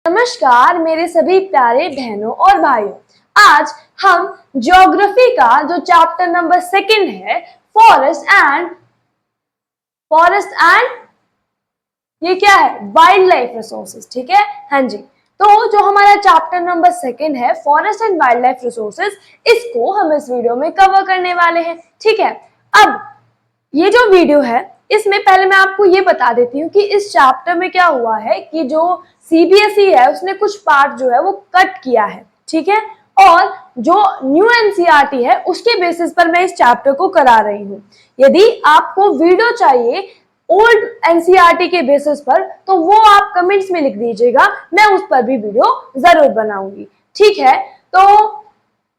नमस्कार मेरे सभी प्यारे बहनों और भाइयों। आज हम ज्योग्राफी का जो चैप्टर नंबर 2 है फॉरेस्ट एंड ये क्या है, वाइल्ड लाइफ रिसोर्सेज। ठीक है, हाँ जी। तो जो हमारा चैप्टर नंबर 2 है forest and wild life resources, इसको हम इस वीडियो में कवर करने वाले हैं। ठीक है, अब ये जो वीडियो है इसमें पहले मैं आपको ये बता देती हूँ कि इस चैप्टर में क्या हुआ है कि जो सीबीएसई है उसने कुछ पार्ट जो है वो कट किया है। ठीक है, और जो न्यू एनसीईआरटी है उसके बेसिस पर मैं इस चैप्टर को करा रही हूँ। यदि आपको वीडियो चाहिए ओल्ड एनसीईआरटी के बेसिस पर तो वो आप कमेंट्स में लिख दीजिएगा, मैं उस पर भी वीडियो जरूर बनाऊंगी। ठीक है, तो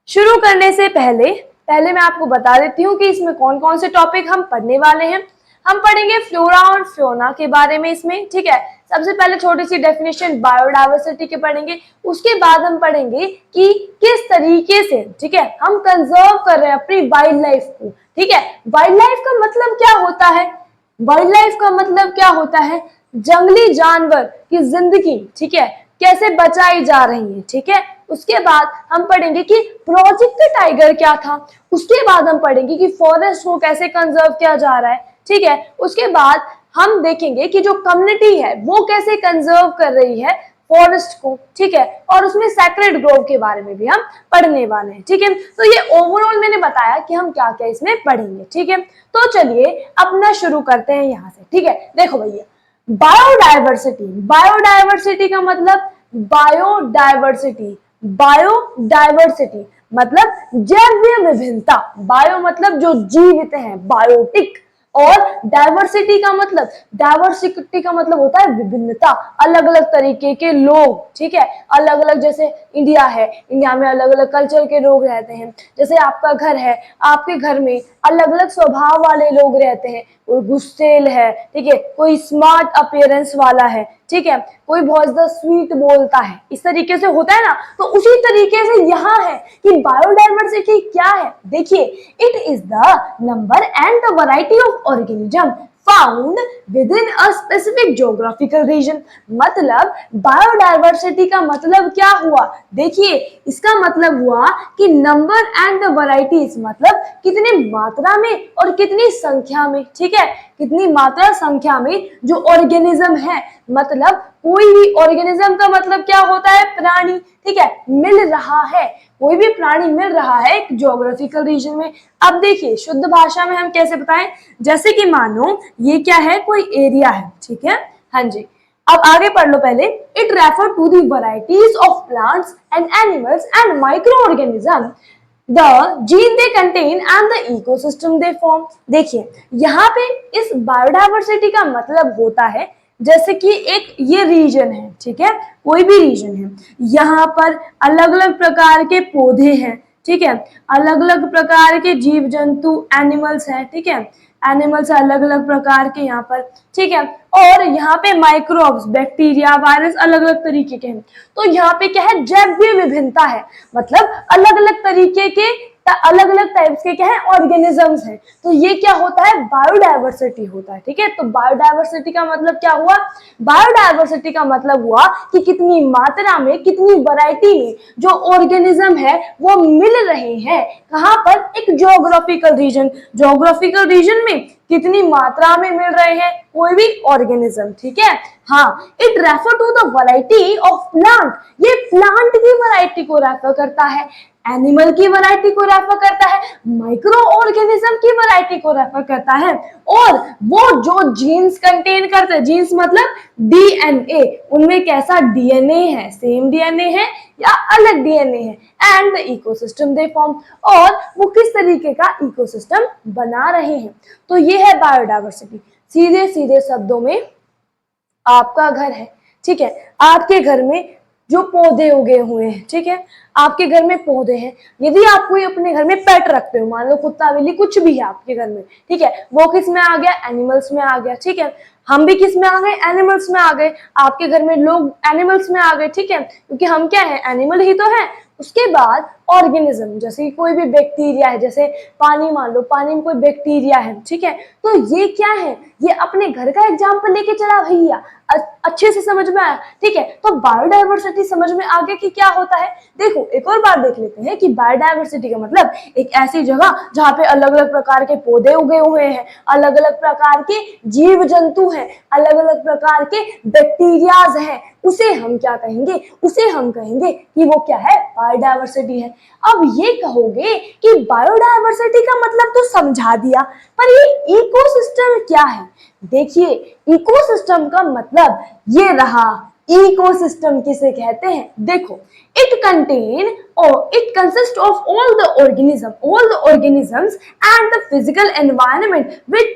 शुरू करने से पहले मैं आपको बता देती हूँ कि इसमें कौन कौन से टॉपिक हम पढ़ने वाले हैं। हम पढ़ेंगे फ्लोरा और फ्योना के बारे में इसमें। ठीक है, सबसे पहले छोटी सी डेफिनेशन बायोडायवर्सिटी के पढ़ेंगे। उसके बाद हम पढ़ेंगे कि किस तरीके से, ठीक है, हम कंजर्व कर रहे हैं अपनी वाइल्ड लाइफ को। ठीक है, वाइल्ड लाइफ का मतलब क्या होता है? वाइल्ड लाइफ का मतलब क्या होता है? जंगली जानवर की जिंदगी, ठीक है, कैसे बचाई जा रही है। ठीक है, उसके बाद हम पढ़ेंगे कि प्रोजेक्ट टाइगर क्या था। उसके बाद हम पढ़ेंगे कि फॉरेस्ट को कैसे कंजर्व किया जा रहा है। ठीक है, उसके बाद हम देखेंगे कि जो कम्युनिटी है वो कैसे कंजर्व कर रही है फॉरेस्ट को। ठीक है, और उसमें सैक्रेड ग्रोव के बारे में भी हम पढ़ने वाले हैं। ठीक है, तो ये ओवरऑल मैंने बताया कि हम क्या क्या इसमें पढ़ेंगे। ठीक है, तो चलिए अपना शुरू करते हैं यहाँ से। ठीक है, देखो भैया, बायोडायवर्सिटी का मतलब बायोडायवर्सिटी मतलब जैव विभिन्नता। बायो मतलब जो जीवित है, बायोटिक, और डाइवर्सिटी का मतलब होता है विभिन्नता, अलग अलग तरीके के लोग। ठीक है, अलग अलग, जैसे इंडिया है, इंडिया में अलग अलग कल्चर के लोग रहते हैं। जैसे आपका घर है, आपके घर में अलग अलग स्वभाव वाले लोग रहते हैं। कोई गुस्सेल है, ठीक है, कोई स्मार्ट अपीयरेंस वाला है, ठीक है, कोई बहुत ज्यादा स्वीट बोलता है, इस तरीके से होता है ना। तो उसी तरीके से यहाँ है कि बायोडायवर्सिटी क्या है। देखिए, it is the number and the variety of organism found within a specific geographical region. मतलब बायोडायवर्सिटी का मतलब क्या हुआ? देखिए, इसका मतलब हुआ कि नंबर एंड द वैरायटीज, मतलब कितनी मात्रा में और कितनी संख्या में। ठीक है, कितनी मात्रा संख्या में जो ऑर्गेनिज्म है, मतलब कोई भी ऑर्गेनिज्म का मतलब क्या होता है? प्राणी। ठीक है, मिल रहा है, कोई भी प्राणी मिल रहा है एक ज्योग्राफिकल रीजन में। अब देखिए, शुद्ध भाषा में हम कैसे बताएं? जैसे कि मानो ये क्या है, कोई एरिया है। ठीक है, हाँ जी। अब आगे पढ़ लो पहले। It refer to the varieties of plants and animals and micro organism, the gene they contain and the ecosystem they form। देखिए, यहाँ पे इस बायोडायवर्सिटी का मतलब होता है जैसे कि एक ये रीजन है, ठीक है, कोई भी रीजन है, यहाँ पर अलग अलग प्रकार के पौधे हैं। ठीक है, अलग अलग प्रकार के जीव जंतु, एनिमल्स हैं। ठीक है, एनिमल्स अलग अलग प्रकार के यहाँ पर। ठीक है, और यहाँ पे माइक्रोब्स, बैक्टीरिया, वायरस अलग अलग तरीके के हैं। तो यहाँ पे क्या है? जैव विभिन्नता है, मतलब अलग अलग तरीके के, अलग अलग टाइप्स के क्या है, ऑर्गेनिजम्स हैं। तो ये क्या होता है? बायोडायवर्सिटी होता है। ठीक है, तो बायोडायवर्सिटी का मतलब क्या हुआ? बायोडायवर्सिटी का मतलब हुआ कि कितनी मात्रा में, कितनी वैरायटी में जो ऑर्गेनिज्म है वो मिल रहे हैं। कहां पर? एक ज्योग्राफिकल रीजन में कितनी मात्रा में मिल रहे हैं कोई भी ऑर्गेनिज्म। ठीक है, हाँ। It refer to the variety of plant, ये प्लांट की वैरायटी को रेफर करता है, एनिमल की वैरायटी को रेफर करता है, माइक्रो ऑर्गेनिज्म की वैरायटी को रेफर करता है, और वो जो जीन्स कंटेन करते हैं, जीन्स मतलब डीएनए, उनमें कैसा डीएनए है, सेम डीएनए है या अलग डीएनए है, and the ecosystem they form, और वो किस तरीके का इकोसिस्टम बना रहे हैं। तो ये है बायोडायवर्सिटी। सीधे सीधे शब्दों में, आपका घर है, ठीक है, आपके घर में जो पौधे उगे हुए हैं, ठीक है, आपके घर में पौधे हैं। यदि आप कोई अपने घर में पेट रखते हो, मान लो कुत्ता बिल्ली कुछ भी है आपके घर में, ठीक है, वो किस में आ गया? एनिमल्स में आ गया। ठीक है, हम भी किस में आ गए? एनिमल्स में आ गए। आपके घर में लोग एनिमल्स में आ गए। ठीक है, क्योंकि हम क्या है? एनिमल ही तो है। उसके बाद ऑर्गेनिज्म, जैसे कोई भी बैक्टीरिया है, जैसे पानी, मान लो पानी में कोई बैक्टीरिया है, ठीक है, तो ये क्या है, ये अपने घर का एग्जाम्पल लेके चला भैया, अच्छे से समझ में आया, ठीक है। तो बायोडायवर्सिटी समझ में आ गया कि क्या होता है। देखो एक और बात देख लेते हैं कि बायोडायवर्सिटी का मतलब एक ऐसी जगह जहाँ पे अलग अलग प्रकार के पौधे उगे हुए हैं, अलग अलग प्रकार के जीव जंतु हैं, अलग अलग प्रकार के बैक्टीरियाज हैं, उसे हम क्या कहेंगे, उसे हम कहेंगे कि वो क्या है, बायोडायवर्सिटी है। अब ये कहोगे कि बायोडायवर्सिटी का मतलब तो समझा दिया, पर ये इकोसिस्टम क्या है। देखिए इकोसिस्टम का मतलब ये रहा, इकोसिस्टम किसे कहते हैं, देखो इट कंटेन और it consist of all the organisms and the physical environment with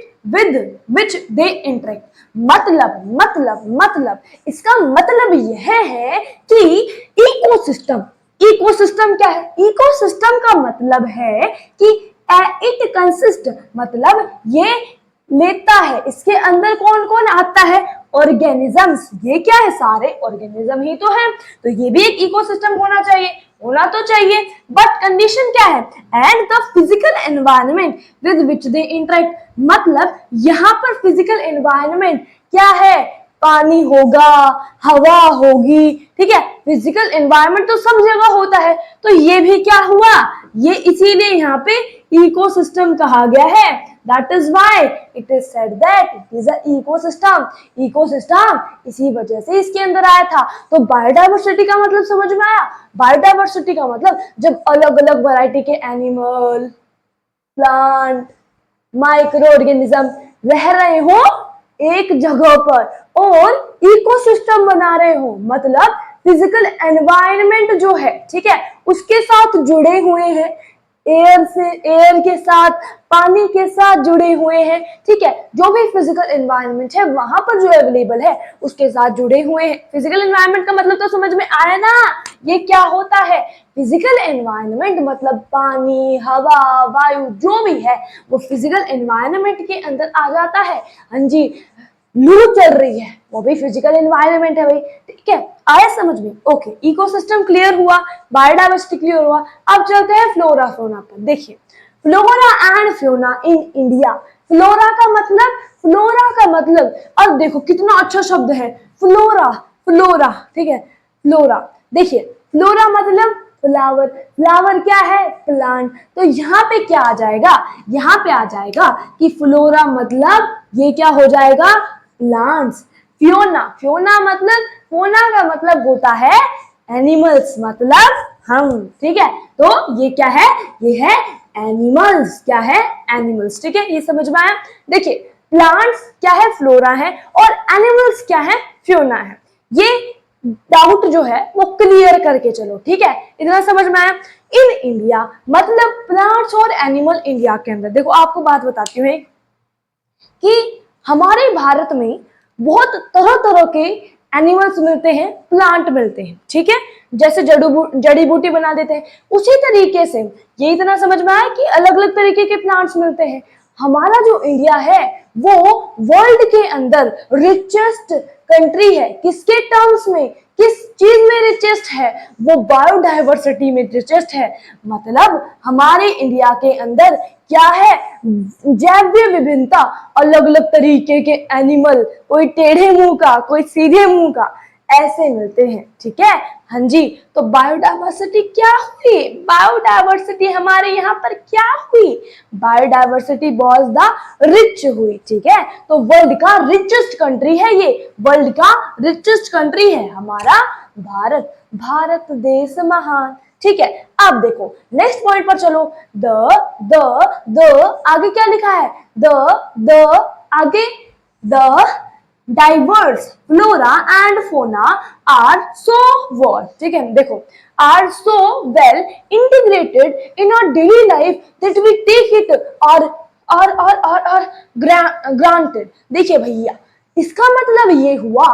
which they interact। मतलब इसका मतलब यह है कि इकोसिस्टम क्या है, इकोसिस्टम का मतलब है कि इट कंसिस्ट मतलब ये लेता है, इसके अंदर कौन कौन आता है, ऑर्गेनिजम्स, ये क्या है, सारे ऑर्गेनिज्म ही तो है, तो ये भी एक इकोसिस्टम होना तो चाहिए, बट कंडीशन क्या है, and the physical environment with which they interact, मतलब यहाँ पर फिजिकल एनवायरनमेंट क्या है, पानी होगा, हवा होगी, ठीक है, फिजिकल एनवायरनमेंट तो सब जगह होता है, तो ये भी क्या हुआ, ये इसीलिए यहाँ पे इकोसिस्टम कहा गया है। That is why it is said that it is an ecosystem। Ecosystem इसी वजह से इसके अंदर आया था। तो बायोडायवर्सिटी का मतलब समझ में आया, बायोडायवर्सिटी का मतलब जब अलग अलग वैरायटी के एनिमल, प्लांट, माइक्रो ऑर्गेनिज्म रह रहे हो एक जगह पर और इकोसिस्टम बना रहे हो, मतलब फिजिकल एनवायरनमेंट जो है, ठीक है, उसके साथ जुड़े हुए हैं, एयर के साथ, पानी के साथ जुड़े हुए हैं, ठीक है, जो भी फिजिकल एनवायरनमेंट है वहां पर जो अवेलेबल है उसके साथ जुड़े हुए हैं। फिजिकल एनवायरनमेंट का मतलब तो समझ में आया ना, ये क्या होता है, फिजिकल एनवायरनमेंट मतलब पानी, हवा, वायु जो भी है वो फिजिकल एनवायरनमेंट के अंदर आ जाता है। हाँ जी, लू चल रही है वो भी फिजिकल एनवायरनमेंट है भाई, ठीक है, आया समझ में, ओके, इकोसिस्टम क्लियर हुआ, बायोडायवर्सिटी क्लियर हुआ। अब चलते हैं फ्लोरा फौना पर। देखिए flora and Fiona in India, flora का मतलब, अब देखो कितना अच्छा शब्द है, फ्लोरा, ठीक है, फ्लोरा, देखिए फ्लोरा मतलब फ्लावर क्या है, प्लांट, तो यहाँ पे क्या आ जाएगा, यहाँ पे आ जाएगा कि फ्लोरा मतलब ये क्या हो जाएगा, प्लांट्स। फ्योना का मतलब होता है एनिमल्स, मतलब हम, ठीक है, तो ये क्या है, ये है एनिमल्स, क्या है, एनिमल्स, ठीक है, ये समझ में आया। देखिए प्लांट्स क्या है, फ्लोरा है, और एनिमल्स क्या है, फ्योना है। ये डाउट जो है वो क्लियर करके चलो, ठीक है, इतना समझ में आया। इन इंडिया मतलब प्लांट्स और एनिमल इंडिया के अंदर, देखो आपको बात बताती हूँ कि हमारे भारत में बहुत तरह तरह के एनिमल्स मिलते हैं, प्लांट मिलते हैं, ठीक है, जैसे जड़ी बूटी बना देते हैं, उसी तरीके से ये इतना समझ में आया कि अलग अलग तरीके के प्लांट्स मिलते हैं। हमारा जो इंडिया है वो वर्ल्ड के अंदर रिचेस्ट कंट्री है, किसके टर्म्स में, किस चीज में रिचेस्ट है, वो बायोडायवर्सिटी में रिचेस्ट है, मतलब हमारे इंडिया के अंदर क्या है, जैव विविधता, अलग अलग तरीके के एनिमल, कोई टेढ़े मुंह का, कोई सीधे मुंह का, ऐसे मिलते हैं, ठीक है, हाँ जी। तो बायोडायवर्सिटी क्या हुई, बायोडायवर्सिटी हमारे यहाँ पर क्या हुई, बायोडायवर्सिटी वाज द रिच हुई, ठीक है, तो वर्ल्ड का रिचेस्ट कंट्री है ये, वर्ल्ड का रिचेस्ट कंट्री है हमारा भारत देश महान, ठीक है। अब देखो नेक्स्ट पॉइंट पर चलो, द आगे क्या लिखा है, द आगे, the diverse flora and fauna are so what, ठीक है, देखो are so well integrated in our daily life that we take it or granted। देखिए भैया इसका मतलब ये हुआ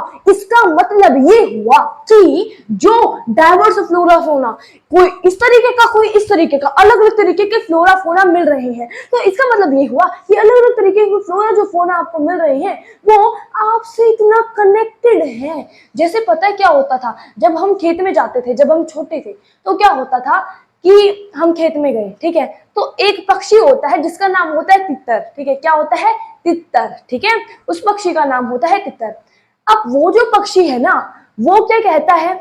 कि जो डाइवर्स फ्लोरा फोना, कोई इस तरीके का, कोई इस तरीके का, अलग अलग तरीके के फ्लोरा फोना मिल रहे हैं, तो इसका मतलब ये हुआ कि अलग अलग तरीके के फ्लोरा जो फोना आपको मिल रहे हैं वो आपसे इतना कनेक्टेड है। जैसे पता है क्या होता था, जब हम खेत में जाते थे, जब हम छोटे थे, तो क्या होता था कि हम खेत में गए, ठीक है, तो एक पक्षी होता है जिसका नाम होता है तितर, ठीक है, क्या होता है, तितर, ठीक है, उस पक्षी का नाम होता है तितर। अब वो जो पक्षी है ना, वो क्या कहता है,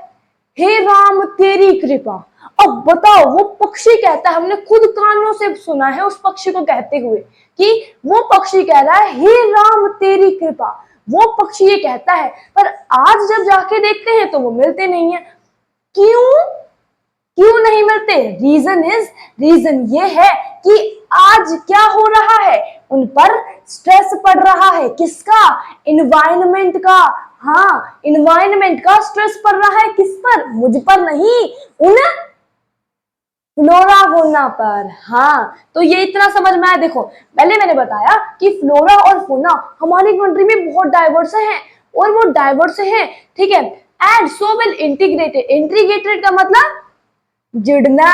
हे राम तेरी कृपा। अब बताओ, वो पक्षी कहता है, हमने खुद कानों से सुना है उस पक्षी को कहते हुए कि वो पक्षी कह रहा है हे राम तेरी कृपा, वो पक्षी ये कहता है। पर आज जब जाके देखते हैं तो वो मिलते नहीं है। क्यों? क्यों नहीं मिलते? रीजन ये है कि आज क्या हो रहा है, उन पर स्ट्रेस पड़ रहा है। किसका? इन्वायरमेंट का। हाँ, इन्वायरमेंट का स्ट्रेस पड़ रहा है। किस पर? मुझ पर नहीं, उन फ्लोरा फोना पर। हाँ, तो ये इतना समझ में आया। देखो, पहले मैंने बताया कि फ्लोरा और फोना हमारी कंट्री में बहुत डाइवर्स हैं, और वो डाइवर्स हैं, ठीक है, and so well integrated. Integrated का मतलब जुड़ना,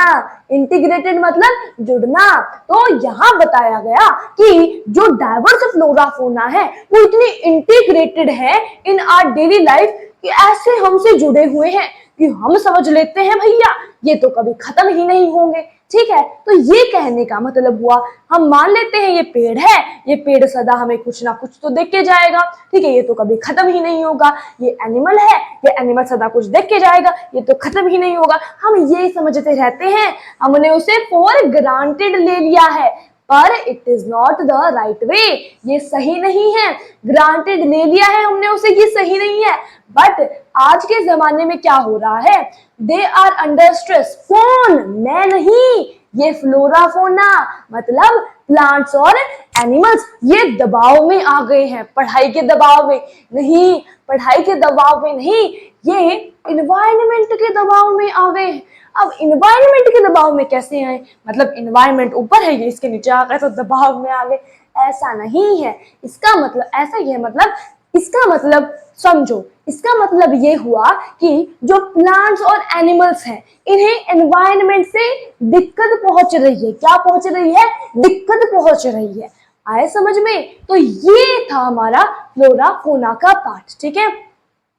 इंटीग्रेटेड मतलब जुड़ना। तो यहाँ बताया गया कि जो डाइवर्स फ्लोरा फोना है वो इतनी इंटीग्रेटेड है इन आवर डेली लाइफ कि ऐसे हमसे जुड़े हुए हैं कि हम समझ लेते हैं भैया ये तो कभी खत्म ही नहीं होंगे। ठीक है, तो ये कहने का मतलब हुआ, हम मान लेते हैं ये पेड़ है, ये पेड़ सदा हमें कुछ ना कुछ तो देख के जाएगा, ठीक है, ये तो कभी खत्म ही नहीं होगा। ये एनिमल है, ये एनिमल सदा कुछ देख के जाएगा, ये तो खत्म ही नहीं होगा। हम ये समझते रहते हैं, हमने उसे फॉर ग्रांटेड ले लिया है, पर it is not the right way. ये सही नहीं है। ग्रांटेड ले लिया है हमने उसे, ये सही नहीं है। बट आज के जमाने में क्या हो रहा है, दे आर अंडर स्ट्रेस। कौन? मैं नहीं, ये फ्लोरा फोना मतलब प्लांट्स और एनिमल्स, ये दबाव में आ गए हैं। पढ़ाई के दबाव में नहीं, पढ़ाई के दबाव में नहीं, ये इन्वायरमेंट के दबाव में आ गए हैं। अब इन्वायरमेंट के दबाव में कैसे आए? मतलब इन्वायरमेंट ऊपर है, ये इसके नीचे आ गए तो दबाव में आ गए, ऐसा नहीं है। इसका मतलब ऐसा ही है, मतलब इसका मतलब समझो, इसका मतलब ये हुआ कि जो प्लांट्स और एनिमल्स हैं इन्हें एनवायरनमेंट से दिक्कत पहुंच रही है। क्या पहुंच रही है? दिक्कत पहुंच रही है। आए समझ में? तो ये था हमारा फ्लोरा फोना का पार्ट। ठीक है,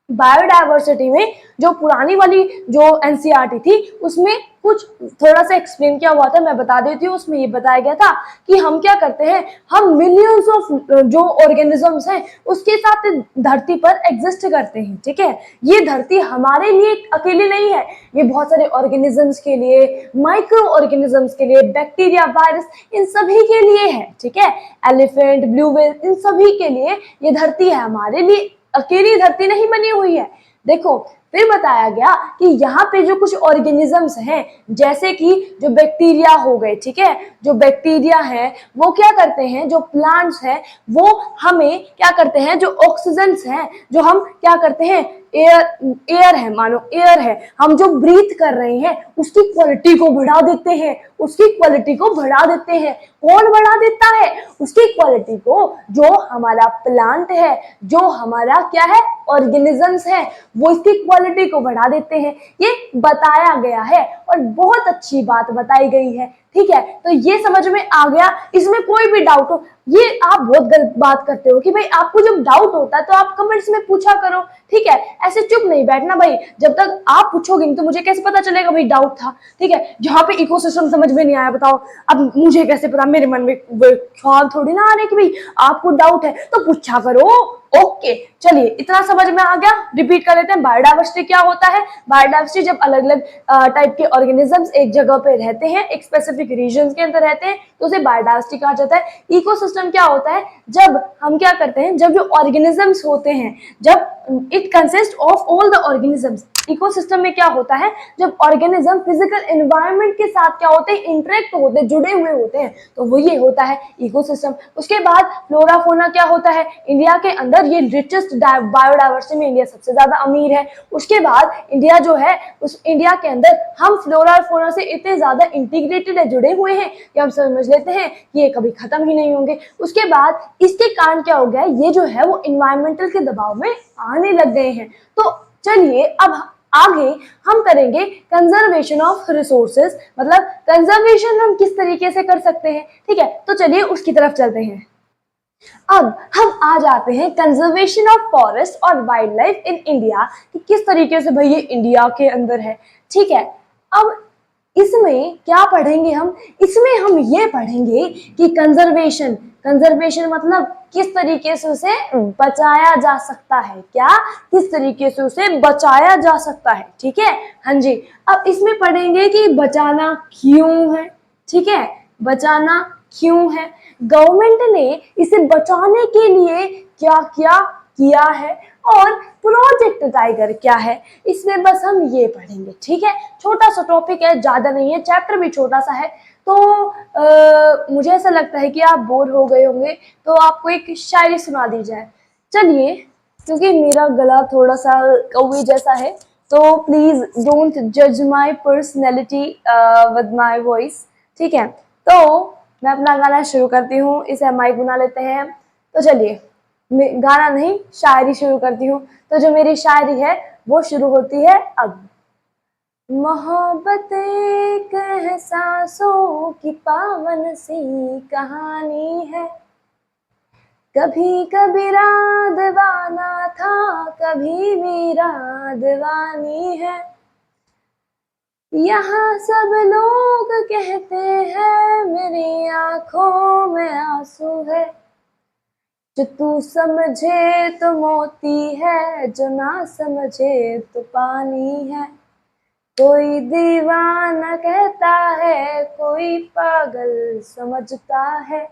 बायोडायवर्सिटी में जो पुरानी वाली जो एनसीईआरटी थी उसमें कुछ थोड़ा सा एक्सप्लेन किया हुआ था, मैं बता देती हूँ। उसमें ये बताया गया था कि हम क्या करते हैं, हम मिलियंस ऑफ जो ऑर्गेनिजम्स हैं उसके साथ धरती पर एग्जिस्ट करते हैं। ठीक है, ये धरती हमारे लिए अकेले नहीं है, ये बहुत सारे ऑर्गेनिजम्स के लिए, माइक्रो ऑर्गेनिजम्स के लिए, बैक्टीरिया, वायरस, इन सभी के लिए है। ठीक है, एलिफेंट, ब्लू व्हेल, इन सभी के लिए ये धरती है, हमारे लिए अकेली धरती नहीं बनी हुई है। देखो, फिर बताया गया कि यहाँ पे जो कुछ ऑर्गेनिजम्स हैं, जैसे कि जो बैक्टीरिया हो गए, ठीक है, जो बैक्टीरिया है वो क्या करते हैं, जो प्लांट्स हैं वो हमें क्या करते हैं, जो ऑक्सीजन्स हैं, जो हम क्या करते हैं, एयर है, मानो एयर है, हम जो ब्रीथ कर रहे हैं उसकी क्वालिटी को बढ़ा देते हैं, उसकी क्वालिटी को बढ़ा देते हैं। कौन बढ़ा देता है उसकी क्वालिटी को? जो हमारा प्लांट है, जो हमारा क्या है, ऑर्गेनिजम्स है, वो इसकी क्वालिटी को बढ़ा देते हैं। ये बताया गया है और बहुत अच्छी बात बताई गई है। ठीक है, तो ये समझ में आ गया, इसमें कोई भी डाउट हो? ये आप बहुत गलत बात करते हो कि भाई आपको जब डाउट होता है तो आप कमेंट्स में पूछा करो। ठीक है, ऐसे चुप नहीं बैठना भाई, जब तक आप पूछोगे नहीं तो मुझे कैसे पता चलेगा भाई डाउट था। ठीक है, जहाँ पे इकोसिस्टम समझ में नहीं आया, बताओ अब मुझे कैसे पता? मेरे मन में ख्याल थोड़ी ना आ रहे कि भाई आपको डाउट है, तो पूछा करो। ओके, चलिए इतना समझ में आ गया। रिपीट कर लेते हैं, बायोडायवर्सिटी क्या होता है। बायोडायवर्सिटी जब अलग अलग टाइप के ऑर्गेनिजम्स एक जगह पे रहते हैं, एक स्पेसिफिक रीजन के अंदर रहते हैं, तो उसे बायोडायवर्सिटी कहा जाता है। इकोसिस्टम क्या होता है? जब हम क्या करते हैं, जब जो ऑर्गेनिजम्स होते हैं, जब it consist of all the organisms. Ecosystem में क्या होता है, जब ऑर्गेनिज्म फिजिकल एनवायरनमेंट के साथ क्या होते हैं, इंटरेक्ट होते हैं, जुड़े हुए होते हैं, तो वो ये होता है इकोसिस्टम। उसके बाद फ्लोरा फोना क्या होता है, इंडिया के अंदर ये रिचेस्ट बायोडायवर्सिटी में इंडिया सबसे ज्यादा अमीर है। उसके बाद इंडिया जो है, उस इंडिया के अंदर हम फ्लोरा और फोना से इतने ज्यादा इंटीग्रेटेड है, जुड़े हुए हैं कि हम समझ लेते हैं कि ये कभी खत्म ही नहीं होंगे। उसके बाद इसके कारण क्या हो गया, ये जो है वो इन्वायरमेंटल के दबाव में आने लग गए हैं। तो चलिए अब आगे हम करेंगे कंजर्वेशन ऑफ रिसोर्सेज, मतलब कंजर्वेशन हम किस तरीके से कर सकते हैं। ठीक है, तो चलिए उसकी तरफ चलते हैं। अब हम आ जाते हैं कंजर्वेशन ऑफ फॉरेस्ट और वाइल्ड लाइफ इन इंडिया, कि किस तरीके से भाई ये इंडिया के अंदर है। ठीक है, अब इसमें क्या पढ़ेंगे हम? इसमें हम ये पढ़ेंगे कि कंजर्वेशन, कंजर्वेशन मतलब किस तरीके से उसे बचाया जा सकता है, क्या किस तरीके से उसे बचाया जा सकता है, ठीक है। हाँ जी, अब इसमें पढ़ेंगे कि बचाना क्यों है, ठीक है, बचाना क्यों है, गवर्नमेंट ने इसे बचाने के लिए क्या क्या किया है, और प्रोजेक्ट टाइगर क्या है, इसमें बस हम ये पढ़ेंगे, ठीक है। छोटा सा टॉपिक है, ज्यादा नहीं है, चैप्टर भी छोटा सा है, तो मुझे ऐसा लगता है कि आप बोर हो गए होंगे, तो आपको एक शायरी सुना दी जाए। चलिए, क्योंकि मेरा गला थोड़ा सा कौवे जैसा है, तो प्लीज डोंट जज my personality with my voice, ठीक है। तो मैं अपना गाना शुरू करती हूँ, इसे माइक बना लेते हैं। तो चलिए, गाना नहीं, शायरी शुरू करती हूँ। तो जो मेरी शायरी है वो शुरू होती है अब। मोहब्बत एक एहसासों की पावन सी कहानी है, कभी कबीरा दीवाना था, कभी मीरा दीवानी है। यहाँ सब लोग कहते हैं मेरी आंखों में आंसू है, जो तू समझे तो मोती है, जो ना समझे तो पानी है। कोई दीवाना कहता है, कोई पागल समझता है,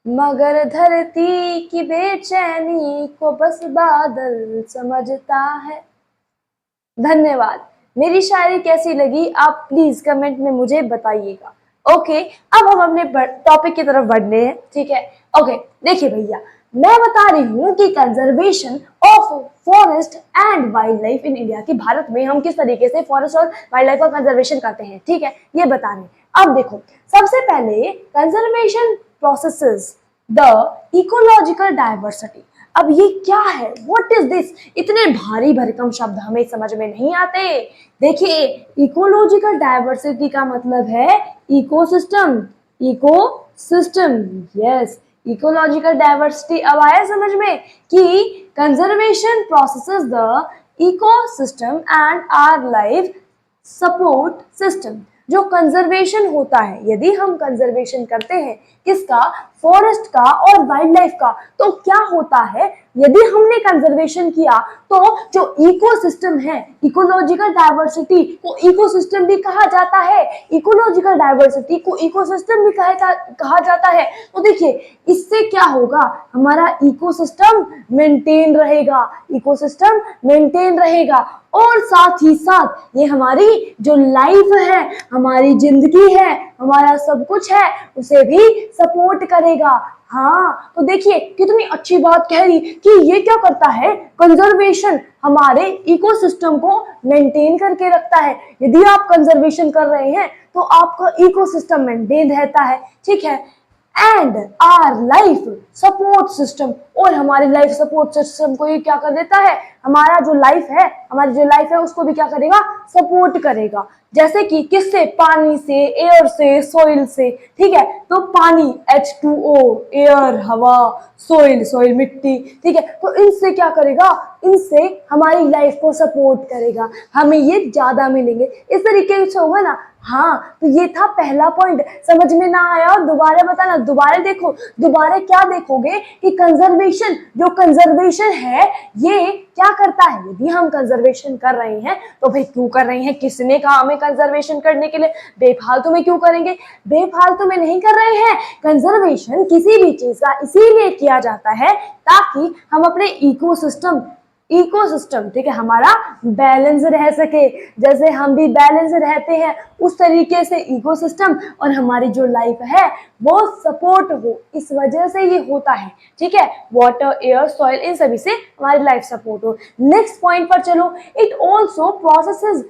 मगर धरती की बेचैनी को बस बादल समझता है। धन्यवाद। मेरी शायरी कैसी लगी आप प्लीज कमेंट में मुझे बताइएगा। ओके, अब हम अपने टॉपिक की तरफ बढ़ने हैं, ठीक है। ओके, देखिए भैया, मैं बता रही हूँ कि conservation of forest and wild life in India, कि भारत में हम किस तरीके से फॉरेस्ट और वाइल्ड लाइफ का कंजर्वेशन करते हैं, ठीक है, ये बता रहे हैं। अब देखो, सबसे पहले conservation processes the ecological diversity. अब ये क्या है, व्हाट इज दिस, इतने भारी भरकम शब्द हमें समझ में नहीं आते। देखिए, इकोलॉजिकल डाइवर्सिटी का मतलब है ecosystem, ecosystem, yes, ecological diversity. अब आया समझ में कि conservation processes the ecosystem and our life support system. जो कंजर्वेशन होता है, यदि हम कंजर्वेशन करते हैं किसका, फॉरेस्ट का और वाइल्ड लाइफ का, तो क्या होता है, यदि हमने कंजर्वेशन किया तो जो इकोसिस्टम है, इकोलॉजिकल डाइवर्सिटी को इकोसिस्टम भी कहा जाता है, इकोलॉजिकल डाइवर्सिटी को इकोसिस्टम भी कहा जाता है। तो देखिए, इससे क्या होगा, हमारा इकोसिस्टम मेंटेन रहेगा, इकोसिस्टम मेंटेन रहेगा, और साथ ही साथ ये हमारी जो लाइफ है, हमारी जिंदगी है, हमारा सब कुछ है, उसे भी सपोर्ट करेगा। हाँ, तो देखिए कितनी अच्छी बात कह रही कि ये क्या करता है, कंजर्वेशन हमारे इकोसिस्टम को मेंटेन करके रखता है। यदि आप कंजर्वेशन कर रहे हैं तो आपका इकोसिस्टम मेंटेन रहता है, ठीक है। And our life support system, और हमारी लाइफ सपोर्ट सिस्टम को ये क्या कर देता है, हमारा जो लाइफ है, हमारी जो लाइफ है उसको भी क्या करेगा, सपोर्ट करेगा। जैसे कि किससे, पानी से, एयर से, सोइल से, ठीक है। तो पानी H2O, एयर हवा, सोइल सोइल मिट्टी, ठीक है, तो इनसे क्या करेगा, इनसे हमारी लाइफ को सपोर्ट करेगा, हमें ये ज्यादा मिलेंगे, इस तरीके से होगा ना। हाँ, तो ये था पहला पॉइंट। समझ में ना आया और दोबारा बताना, दोबारा देखो, दोबारा क्या देखोगे कि कंजर्वेशन, जो कंजर्वेशन है ये क्या करता है, यदि हम कंजर्वेशन कर रहे हैं तो भाई क्यों कर रहे हैं, किसने कहा हमें कंजर्वेशन करने के लिए, बेफालतू में क्यों करेंगे, बेफालतू में नहीं कर रहे हैं। कंजर्वेशन किसी भी चीज का इसीलिए किया जाता है ताकि हम अपने इकोसिस्टम, ठीक है, हमारा बैलेंस रह सके, जैसे हम भी बैलेंस रहते हैं उस तरीके से इकोसिस्टम और हमारी जो लाइफ है वो सपोर्ट हो, इस वजह से ये होता है, ठीक है। वाटर, एयर, सॉइल, इन सभी से हमारी लाइफ सपोर्ट हो। नेक्स्ट पॉइंट पर चलो, it also processes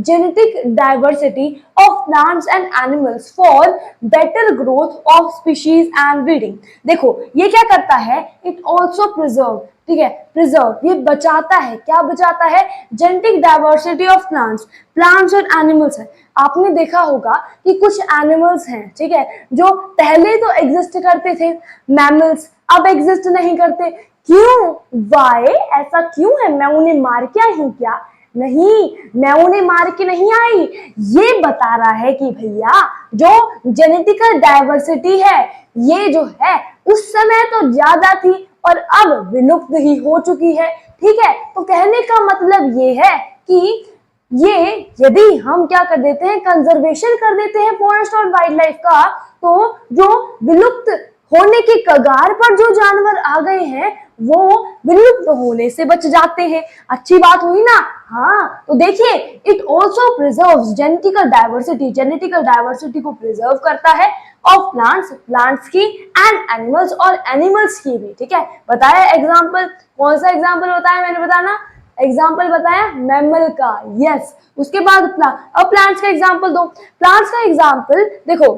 genetic diversity of plants and animals for better growth of species and breeding। देखो ये क्या करता है, it also preserve, ठीक है, प्रिजर्व, ये बचाता है, क्या बचाता है, जेनेटिक डाइवर्सिटी ऑफ प्लांट्स और एनिमल्स है। आपने देखा होगा कि कुछ एनिमल्स हैं, ठीक है, जो पहले तो एग्जिस्ट करते थे, मैमल्स, अब एग्जिस्ट नहीं करते, क्यों, वाई, ऐसा क्यों है, मैं उन्हें मार के आई हूं क्या, नहीं, मैं उन्हें मार के नहीं आई, ये बता रहा है कि भैया जो जेनेटिकल डाइवर्सिटी है ये जो है उस समय तो ज्यादा थी और अब विलुप्त ही हो चुकी है। ठीक है, तो कहने का मतलब ये है कि ये यदि हम क्या कर देते हैं, कंजर्वेशन कर देते हैं फॉरेस्ट और वाइल्ड लाइफ का, तो जो विलुप्त होने के कगार पर जो जानवर आ गए हैं वो विलुप्त होने से बच जाते हैं। अच्छी बात हुई ना। हाँ, तो देखिए it also preserves genetical diversity, genetical diversity को प्रिजर्व करता है ऑफ प्लांट्स, प्लांट्स की, एंड एनिमल्स और एनिमल्स की भी। ठीक है, बताया एग्जाम्पल, कौन सा एग्जाम्पल बताया मैंने, बताना एग्जाम्पल बताया मैमल का, यस। उसके बाद अब प्लांट्स का एग्जाम्पल दो। प्लांट्स का एग्जाम्पल देखो,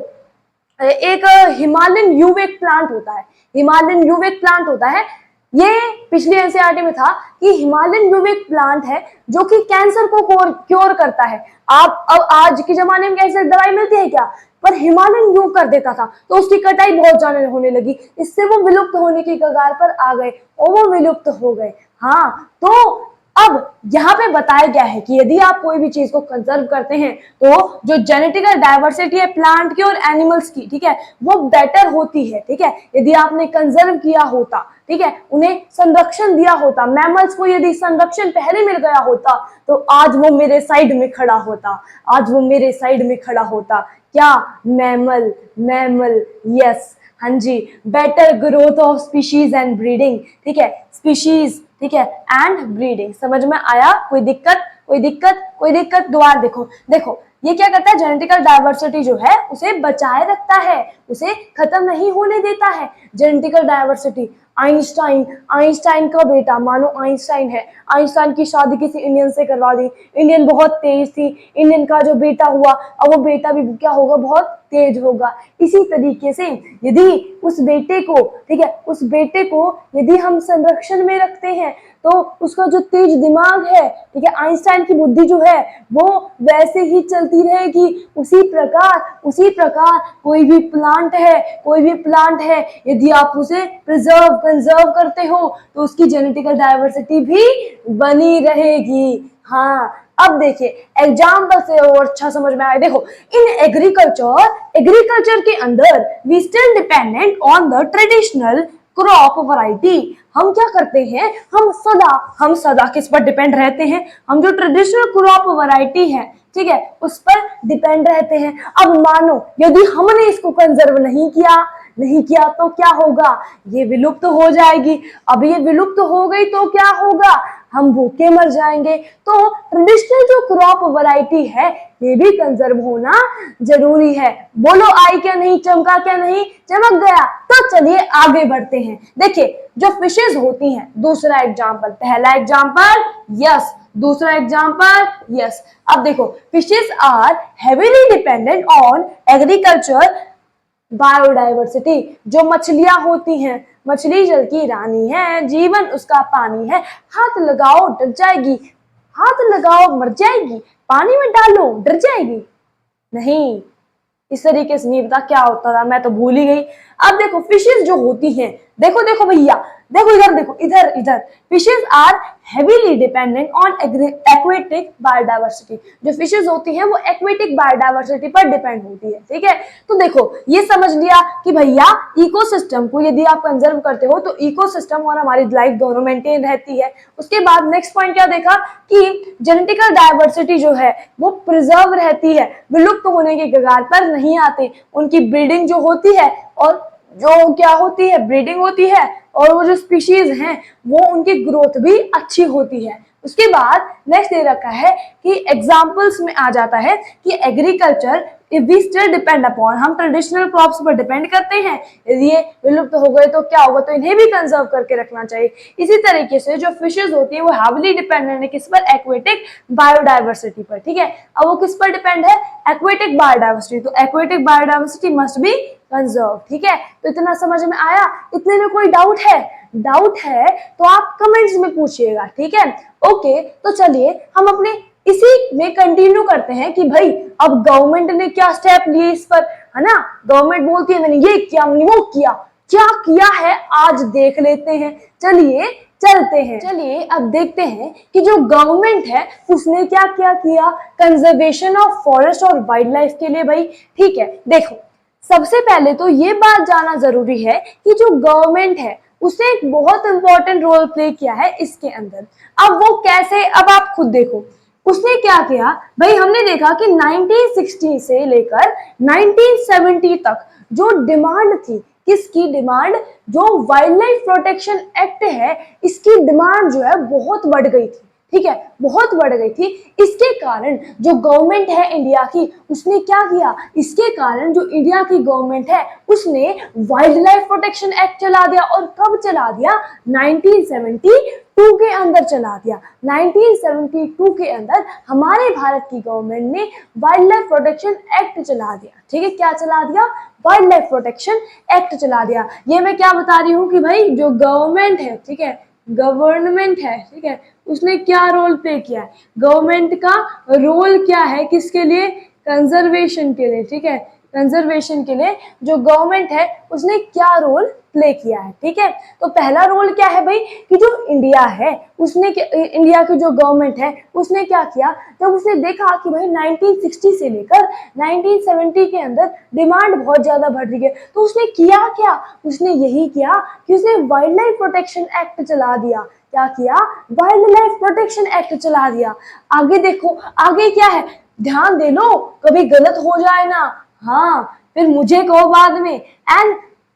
एक हिमालयन यूवेक प्लांट होता है, हिमालयन यूवेक प्लांट होता है, ये पिछली एनसीईआरटी में था कि हिमालयन यूवेक प्लांट है जो कि कैंसर को क्योर करता है। आप अब आज के जमाने में कैंसर दवाई मिलती है क्या, पर हिमालयन यूव कर देता था तो उसकी कटाई बहुत ज्यादा होने लगी, इससे वो विलुप्त होने की कगार पर आ गए और वो विलुप्त हो गए। हाँ, तो अब यहाँ पे बताया गया है कि यदि आप कोई भी चीज को कंजर्व करते हैं तो जो जेनेटिकल डाइवर्सिटी है प्लांट की और एनिमल्स की, ठीक है, वो बेटर होती है। ठीक है, यदि आपने कंजर्व किया होता, ठीक है, उन्हें संरक्षण दिया होता, मैमल्स को यदि संरक्षण पहले मिल गया होता तो आज वो मेरे साइड में खड़ा होता, आज वो मेरे साइड में खड़ा होता। क्या, मैमल, मैमल, यस, हाँ जी, better growth of species and breeding. ठीक है, स्पीशीज, ठीक है, एंड ब्रीडिंग, समझ में आया? कोई दिक्कत, कोई दिक्कत, कोई दिक्कत? दोबारा देखो, देखो ये क्या करता है, जेनेटिकल डाइवर्सिटी जो है उसे बचाए रखता है, उसे खत्म नहीं होने देता है। जेनेटिकल डाइवर्सिटी, आइंस्टाइन, आइंस्टाइन का बेटा, मानो आइंस्टाइन है, आइंस्टाइन की शादी किसी इंडियन से करवा दी, इंडियन बहुत तेज थी, इंडियन का जो बेटा हुआ अब वो बेटा भी क्या होगा, बहुत तेज होगा। इसी तरीके से यदि उस बेटे को, ठीक है, उस बेटे को यदि हम संरक्षण में रखते हैं तो उसका जो तेज दिमाग है, ठीक है, आइंस्टाइन की बुद्धि जो है वो वैसे ही चलती रहेगी। उसी प्रकार कोई भी प्लांट है, कोई भी प्लांट है, यदि आप उसे प्रिजर्व, कंजर्व करते हो तो उसकी जेनेटिकल डाइवर्सिटी भी बनी रहेगी। हाँ, अब देखिए एग्जाम्पल से और अच्छा समझ में आया। देखो, इन एग्रीकल्चर के अंदर we still dependent on the traditional crop variety. हम क्या करते हैं, हम सदा किस पर डिपेंड रहते हैं, हम जो ट्रेडिशनल क्रॉप वैरायटी है, ठीक है, उस पर डिपेंड रहते हैं। अब मानो यदि हमने इसको कंजर्व नहीं किया तो क्या होगा, ये विलुप्त हो जाएगी। अब ये विलुप्त हो गई तो क्या होगा, हम भूखे मर जाएंगे। तो ट्रेडिशनल जो क्रॉप वैरायटी है ये भी कंजर्व होना जरूरी है। बोलो आई क्या नहीं, चमका क्या नहीं, चमक गया। तो चलिए आगे बढ़ते हैं। देखिए जो फिशेज होती हैं, दूसरा एग्जांपल, पहला एग्जांपल यस, दूसरा एग्जांपल यस। अब देखो, fishes are heavily dependent on agriculture biodiversity. जो मछलियां होती हैं, मछली जल की रानी है, जीवन उसका पानी है, हाथ लगाओ डर जाएगी, हाथ लगाओ मर जाएगी, पानी में डालो डर जाएगी। नहीं, इस तरीके से नहीं, पता क्या होता था, मैं तो भूल ही गई। अब देखो फिशेज जो होती हैं, देखो देखो भैया, देखो इधर, देखो इधर इधर, fishes are heavily dependent on aquatic biodiversity. जो फिशेज होती हैं वो एक्वेटिक बायोडाइवर्सिटी पर डिपेंड होती है। ठीक है, तो देखो ये समझ लिया कि भैया इकोसिस्टम को यदि आप कंजर्व करते हो तो इकोसिस्टम और हमारी लाइफ दोनों मेंटेन रहती है। उसके बाद नेक्स्ट पॉइंट क्या देखा कि जेनेटिकल डाइवर्सिटी जो है वो प्रिजर्व रहती है, विलुप्त होने के कगार पर नहीं आती। उनकी ब्रीडिंग जो होती है, और जो क्या होती है, ब्रीडिंग होती है, और वो जो स्पीशीज हैं वो उनकी ग्रोथ भी अच्छी होती है। उसके बाद नेक्स्ट दे रखा है कि एग्जांपल्स में आ जाता है कि agriculture if we still depend upon, हम ट्रेडिशनल क्रॉप्स पर डिपेंड करते हैं, यदि ये विलुप्त हो गए तो क्या होगा, तो इन्हें भी कंजर्व करके रखना चाहिए। इसी तरीके से जो फिशेज होती है वो हैवीली डिपेंडेंट है किस पर, एक्वेटिक बायोडाइवर्सिटी पर। ठीक है, अब वो किस पर डिपेंड है, एक्वेटिक बायोडाइवर्सिटी, तो aquatic biodiversity must be conserve. ठीक है, तो इतना समझ में आया? इतने में कोई डाउट है? डाउट है तो आप कमेंट्स में पूछिएगा। ठीक है, ओके, तो चलिए हम अपने इसी में कंटिन्यू करते हैं कि भाई अब गवर्नमेंट ने क्या स्टेप लिए इस पर, है ना। गवर्नमेंट बोलती है मैंने ये किया, मैंने वो किया, क्या किया है आज देख लेते हैं। चलिए अब देखते हैं कि जो गवर्नमेंट है उसने क्या क्या किया कंजर्वेशन ऑफ फॉरेस्ट और वाइल्ड लाइफ के लिए भाई। ठीक है, देखो सबसे पहले तो ये बात जानना जरूरी है कि जो गवर्नमेंट है उसने एक बहुत इंपॉर्टेंट रोल प्ले किया है इसके अंदर। अब वो कैसे, अब आप खुद देखो उसने क्या किया भाई। हमने देखा कि 1960 से लेकर 1970 तक जो डिमांड थी, किसकी डिमांड, जो वाइल्ड लाइफ प्रोटेक्शन एक्ट है इसकी डिमांड जो है बहुत बढ़ गई थी। ठीक है, बहुत बढ़ गई थी। इसके कारण जो गवर्नमेंट है इंडिया की उसने क्या किया, इसके कारण जो इंडिया की गवर्नमेंट है उसने वाइल्ड लाइफ प्रोटेक्शन एक्ट चला दिया। और कब चला दिया, 1972 के अंदर चला दिया। 1972 के अंदर हमारे भारत की गवर्नमेंट ने वाइल्ड लाइफ प्रोटेक्शन एक्ट चला दिया। ठीक है, क्या चला दिया, वाइल्ड लाइफ प्रोटेक्शन एक्ट चला दिया। ये मैं क्या बता रही हूँ कि भाई जो गवर्नमेंट है, ठीक है, गवर्नमेंट है, ठीक है, उसने क्या रोल प्ले किया है, गवर्नमेंट का रोल क्या है, किसके लिए, कंजर्वेशन के लिए। ठीक है, कंजर्वेशन के लिए जो गवर्नमेंट है उसने क्या रोल प्ले किया है। ठीक है, तो पहला रोल क्या है भाई कि जो इंडिया है उसने, इंडिया की जो गवर्नमेंट है उसने क्या किया, जब उसने देखा कि भाई 1960 से लेकर 1970 के अंदर डिमांड बहुत ज्यादा बढ़ रही है, तो उसने किया क्या, उसने यही किया कि उसने वाइल्ड लाइफ प्रोटेक्शन एक्ट चला दिया। क्या किया, वाइल्ड लाइफ प्रोटेक्शन एक्ट चला दिया। आगे देखो, आगे क्या है, ध्यान दे लो कभी गलत हो जाए ना, हाँ फिर मुझे कहो बाद में।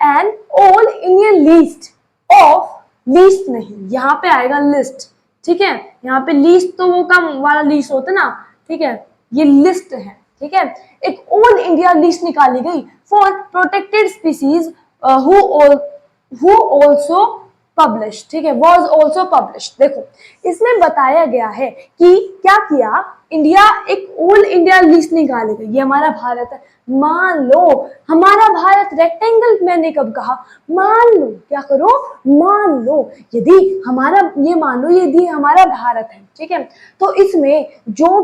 An all Indian list of, list नहीं, यहाँ पे आएगा लिस्ट। ठीक है, यहाँ पे लिस्ट तो वो कम वाला लिस्ट होता ना, ठीक है, ये लिस्ट है। ठीक है, एक ऑल इंडिया लिस्ट निकाली गई for protected species who also publish. ठीक है, वॉज ऑल्सो पब्लिश। देखो इसमें बताया गया है कि क्या किया, इंडिया एक ऑल इंडिया लिस्ट निकाली गई। ये हमारा भारत है, मान लो हमारा भारत रेक्टेंगल, मैंने कब कहा, मान लो, क्या करो, मान लो यदि हमारा, ये मान लो यदि हमारा भारत है, ठीक है, तो इसमें जो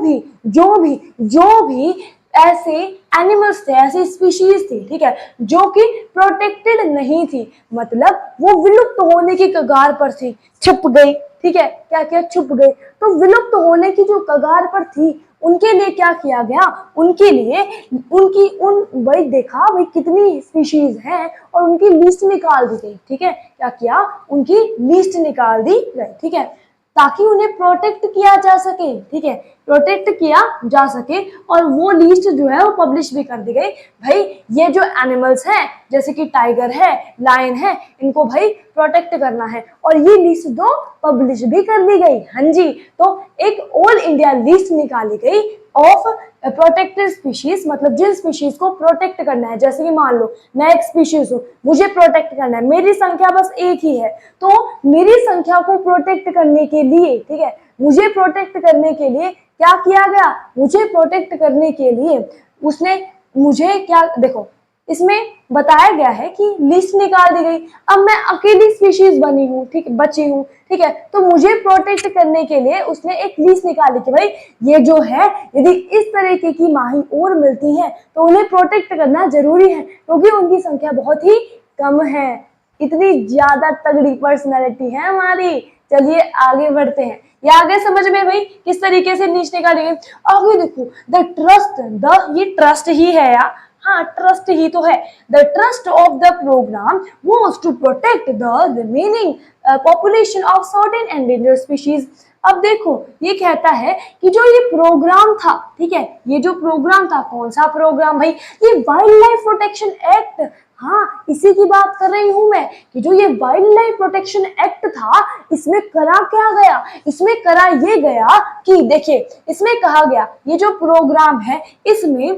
भी ऐसे एनिमल्स थे, ऐसी स्पीशीज थी, ठीक है, जो कि प्रोटेक्टेड नहीं थी, मतलब वो विलुप्त होने की कगार पर थी, छुप गई। ठीक है, क्या क्या छुप गई, तो विलुप्त होने की जो कगार पर थी उनके लिए क्या किया गया, उनके लिए भाई देखा भाई कितनी स्पीशीज हैं और उनकी लिस्ट निकाल दी गई। ठीक है, क्या किया, उनकी लिस्ट निकाल दी गई। ठीक है, ताकि उन्हें प्रोटेक्ट किया जा सके। ठीक है, प्रोटेक्ट किया जा सके, और वो लिस्ट जो है वो पब्लिश भी कर दी गई। भाई ये जो एनिमल्स हैं जैसे कि टाइगर है, लायन है, इनको भाई प्रोटेक्ट करना है, और ये लिस्ट दो पब्लिश भी कर दी गई। हाँ जी, तो एक ऑल इंडिया लिस्ट निकाली गई ऑफ प्रोटेक्टेड स्पीशीज, मतलब जिन स्पीशीज को प्रोटेक्ट करना है। जैसे कि मान लो मैं एक स्पीशीज हूँ, मुझे प्रोटेक्ट करना है, मेरी संख्या बस एक ही है, तो मेरी संख्या को प्रोटेक्ट करने के लिए, ठीक है, मुझे प्रोटेक्ट करने के लिए क्या किया गया, मुझे प्रोटेक्ट करने के लिए उसने मुझे क्या, देखो इसमें बताया गया है कि लिस्ट निकाल दी गई। अब मैं अकेली स्पीशीज बनी हूँ, ठीक, बची हूँ, ठीक है, तो मुझे प्रोटेक्ट करने के लिए उसने एक लिस्ट निकाली कि भाई ये जो है यदि इस तरीके की माही और मिलती है तो उन्हें प्रोटेक्ट करना जरूरी है, क्योंकि उनकी संख्या बहुत ही कम है। इतनी ज्यादा तगड़ी पर्सनैलिटी है हमारी। चलिए आगे बढ़ते हैं, ये आगे समझ में भाई किस तरीके से लिस्ट निकाली गई। आगे देखो, द ट्रस्ट, ये ट्रस्ट ही है यार, हाँ ट्रस्ट ही तो है। The trust of the programme was to protect the remaining population of certain endangered species. अब देखो ये कहता है कि जो ये प्रोग्राम था, ठीक है, ये जो प्रोग्राम था, कौन सा प्रोग्राम भाई, ये वाइल्ड लाइफ प्रोटेक्शन एक्ट। हाँ इसी की बात कर रही हूं मैं कि जो ये वाइल्ड लाइफ प्रोटेक्शन एक्ट था, इसमें करा क्या गया, इसमें करा ये गया कि देखिए इसमें कहा गया ये जो प्रोग्राम है इसमें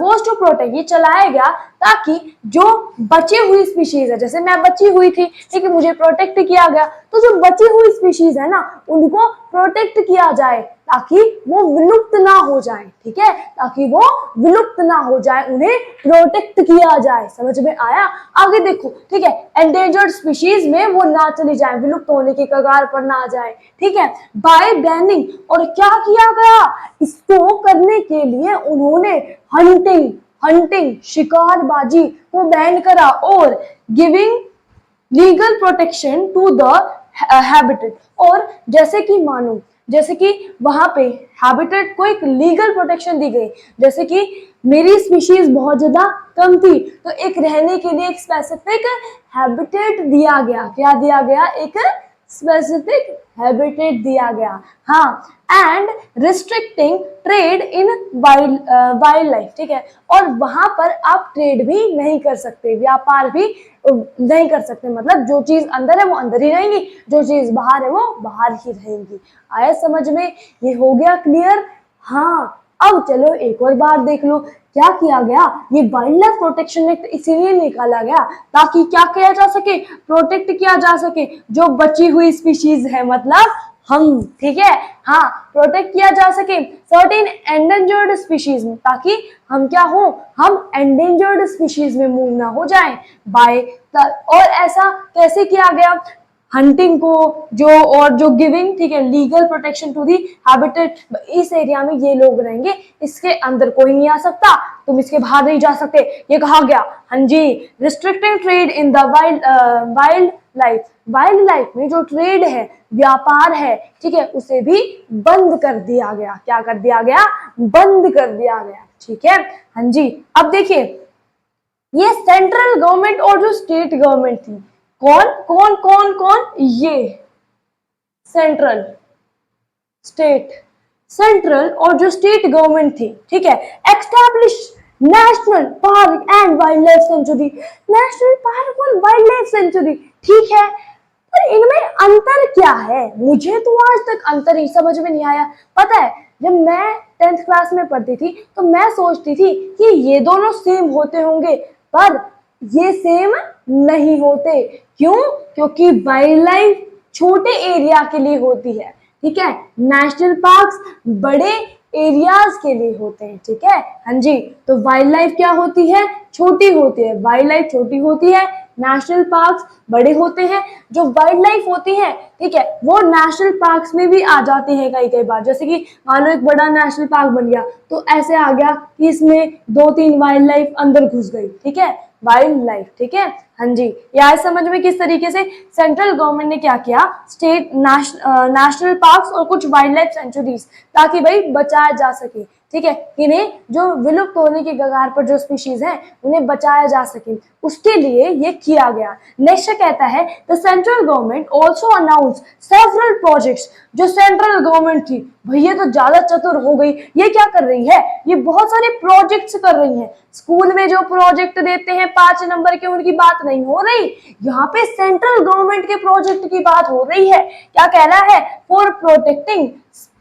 वॉज टू प्रोटेक्ट, ये चलाया गया ताकि जो बची हुई स्पीशीज है, जैसे मैं बची हुई थी, ठीक है, मुझे प्रोटेक्ट किया गया, तो जो बची हुई स्पीशीज है ना उनको प्रोटेक्ट किया जाए ताकि वो विलुप्त ना हो जाए। ठीक है, ताकि वो विलुप्त ना हो जाए, उन्हें प्रोटेक्ट किया जाए। समझ में आया? आगे देखो, ठीक है, एंडेंजर्ड स्पीशीज में वो ना चली जाए, विलुप्त होने की कगार पर ना जाए। ठीक है, बाय बैनिंग, और क्या किया गया, इसको करने के लिए उन्होंने हंटिंग, हंटिंग शिकारबाजी को बैन करा और giving legal protection to the habitat. और जैसे कि मानो जैसे कि वहां पे हैबिटेट को एक लीगल प्रोटेक्शन दी गई, जैसे कि मेरी स्पीशीज बहुत ज्यादा कम थी तो एक रहने के लिए एक स्पेसिफिक हैबिटेट दिया गया। क्या दिया गया? एक स्पेसिफिक हैबिटेट दिया गया। हाँ, and restricting trade in wild life, ठीक है। और वहां पर आप ट्रेड भी नहीं कर सकते, व्यापार भी नहीं कर सकते, मतलब जो चीज अंदर है वो अंदर ही रहेंगी, जो चीज बाहर है वो बाहर ही रहेंगी। आया समझ में? ये हो गया क्लियर? हाँ, अब चलो एक और बार देख लो क्या किया गया। ये वाइल्ड लाइफ प्रोटेक्शन एक्ट इसीलिए निकाला गया ताकि क्या किया जा सके? प्रोटेक्ट किया जा सके जो बची हुई स्पीशीज है, मतलब हम, ठीक है। हाँ, प्रोटेक्ट किया जा सके सर्टेन एंडेंजर्ड स्पीशीज, ताकि हम क्या हो? हम एंडेंजर्ड स्पीशीज में मूव ना हो जाएं बाय। और ऐसा कैसे किया गया? हंटिंग को जो गिविंग, ठीक है, legal protection to the habitat. इस एरिया में ये लोग रहेंगे, इसके अंदर कोई नहीं आ सकता, तुम इसके बाहर नहीं जा सकते, ये कहा गया। हाँ जी, restricting trade in the wild life. Wild life में जो ट्रेड है, व्यापार है, ठीक है, उसे भी बंद कर दिया गया। क्या कर दिया गया? बंद कर दिया गया, ठीक है। हाँ जी, अब देखिए ये सेंट्रल गवर्नमेंट और जो स्टेट गवर्नमेंट थी, कौन कौन कौन कौन? ये सेंट्रल, स्टेट, सेंट्रल और जो स्टेट गवर्नमेंट थी, ठीक है, establish national park and wild life sanctuary. National park और वाइल्ड लाइफ सेंचुरी, ठीक है, पर इनमें अंतर क्या है? मुझे तो आज तक अंतर ही समझ में नहीं आया। पता है, जब मैं 10th क्लास में पढ़ती थी तो मैं सोचती थी कि ये दोनों सेम होते होंगे, पर ये सेम नहीं होते। क्यों? क्योंकि वाइल्ड लाइफ छोटे एरिया के लिए होती है, ठीक है, नेशनल पार्क्स बड़े एरियाज के लिए होते हैं, ठीक है। हाँ जी, तो वाइल्ड लाइफ क्या होती है? छोटी होती है। वाइल्ड लाइफ छोटी होती है, नेशनल पार्क्स बड़े होते हैं। जो वाइल्ड लाइफ होती है, ठीक है, वो नेशनल पार्क्स में भी आ जाते हैं कई कई बार। जैसे कि मान लो एक बड़ा नेशनल पार्क बन गया तो ऐसे आ गया कि इसमें 2-3 वाइल्ड लाइफ अंदर घुस गई, ठीक है, वाइल्ड लाइफ, ठीक है। हाँ जी, यहाँ समझ में किस तरीके से सेंट्रल गवर्नमेंट ने क्या किया? स्टेट नेशनल पार्क्स और कुछ वाइल्ड लाइफ सेंचुरीज, ताकि भाई बचाया जा सके, ठीक है, इन्हें जो विलुप्त होने की कगार पर जो स्पीशीज हैं उन्हें बचाया जा सके, उसके लिए ये किया गया। नेक्स्ट कहता है the central government also announce several projects. जो सेंट्रल गवर्नमेंट थी, भैया तो ज्यादा चतुर हो गई, ये क्या कर रही है? ये बहुत सारे प्रोजेक्ट्स कर रही है। स्कूल में जो प्रोजेक्ट देते हैं 5 नंबर के, उनकी बात नहीं हो रही, यहाँ पे सेंट्रल गवर्नमेंट के प्रोजेक्ट की बात हो रही है। क्या कह रहा है? फॉर प्रोटेक्टिंग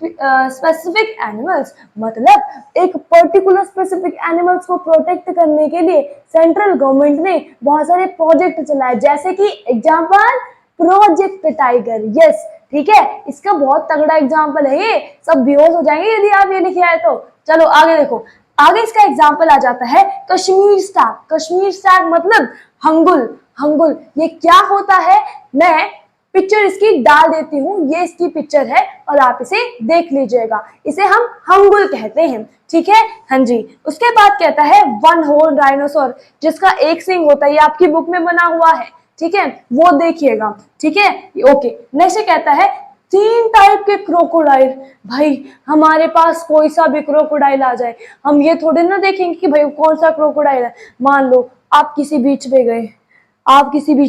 स्पेसिफिक एनिमल्स, मतलब एक पर्टिकुलर स्पेसिफिक एनिमल्स को प्रोटेक्ट करने के लिए सेंट्रल गवर्नमेंट ने बहुत सारे प्रोजेक्ट चलाए, जैसे कि एग्जांपल प्रोजेक्ट टाइगर। यस, ठीक है, इसका बहुत तगड़ा एग्जांपल है, ये सब बेहोश हो जाएंगे यदि आप ये लिखे आए तो। चलो आगे देखो, आगे इसका एग्जांपल आ जाता है कश्मीर स्टैग। कश्मीर स्टैग मतलब हंगुल। हंगुल ये क्या होता है? मैं पिक्चर इसकी डाल देती हूँ, ये इसकी पिक्चर है और आप इसे देख लीजिएगा। इसे हम हंगुल कहते हैं, ठीक है। हाँ जी, उसके बाद कहता है वन हॉर्न डायनासोर, जिसका एक सिंग होता है, ये आपकी बुक में बना हुआ है, ठीक है, वो देखिएगा, ठीक है। ओके, नेक्स्ट कहता है 3 टाइप के क्रोकोडाइल। भाई हमारे पास कोई सा भी क्रोकोडाइल आ जाए, हम ये थोड़े ना देखेंगे कि भाई कौन सा क्रोकोडाइल है। मान लो आप किसी बीच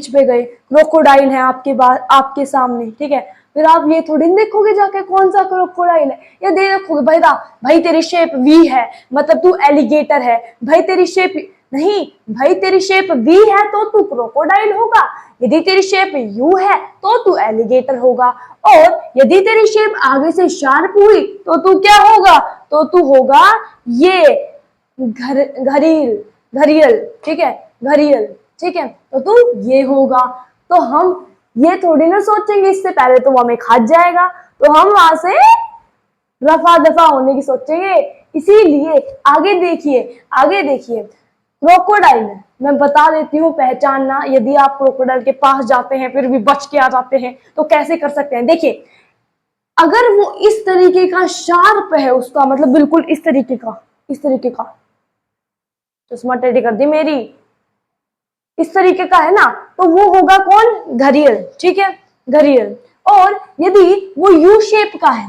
पे गए, क्रोकोडाइल है आपके बाद आपके सामने, ठीक है, फिर आप ये थोड़ी नहीं देखोगे जाके कौन सा क्रोकोडाइल है, या दे देखोगे भाई तेरी शेप वी है मतलब तू एलिगेटर है, भाई तेरी शेप नहीं, भाई तेरी शेप वी है तो तू क्रोकोडाइल होगा, यदि तेरी शेप यू है तो तू एलिगेटर होगा, और यदि तेरी शेप आगे से शार्प हुई तो तू क्या होगा? तो तू होगा ये घरियल, ठीक है, घरियल, ठीक है, तो तू ये होगा। तो हम ये थोड़ी ना सोचेंगे इससे पहले तो वो हमें खा जाएगा, तो हम वहां से रफा दफा होने की सोचेंगे। इसीलिए आगे देखिए क्रोकोडाइल मैं बता देती हूँ पहचानना, यदि आप क्रोकोडाइल के पास जाते हैं फिर भी बच के आ जाते हैं तो कैसे कर सकते हैं। देखिए, अगर वो इस तरीके का शार्प है, उसका मतलब बिल्कुल इस तरीके का चश्मा टेढ़ी कर दी मेरी, इस तरीके का है ना, तो वो होगा कौन, घड़ियाल, ठीक है, घड़ियाल। और यदि वो यू शेप का है,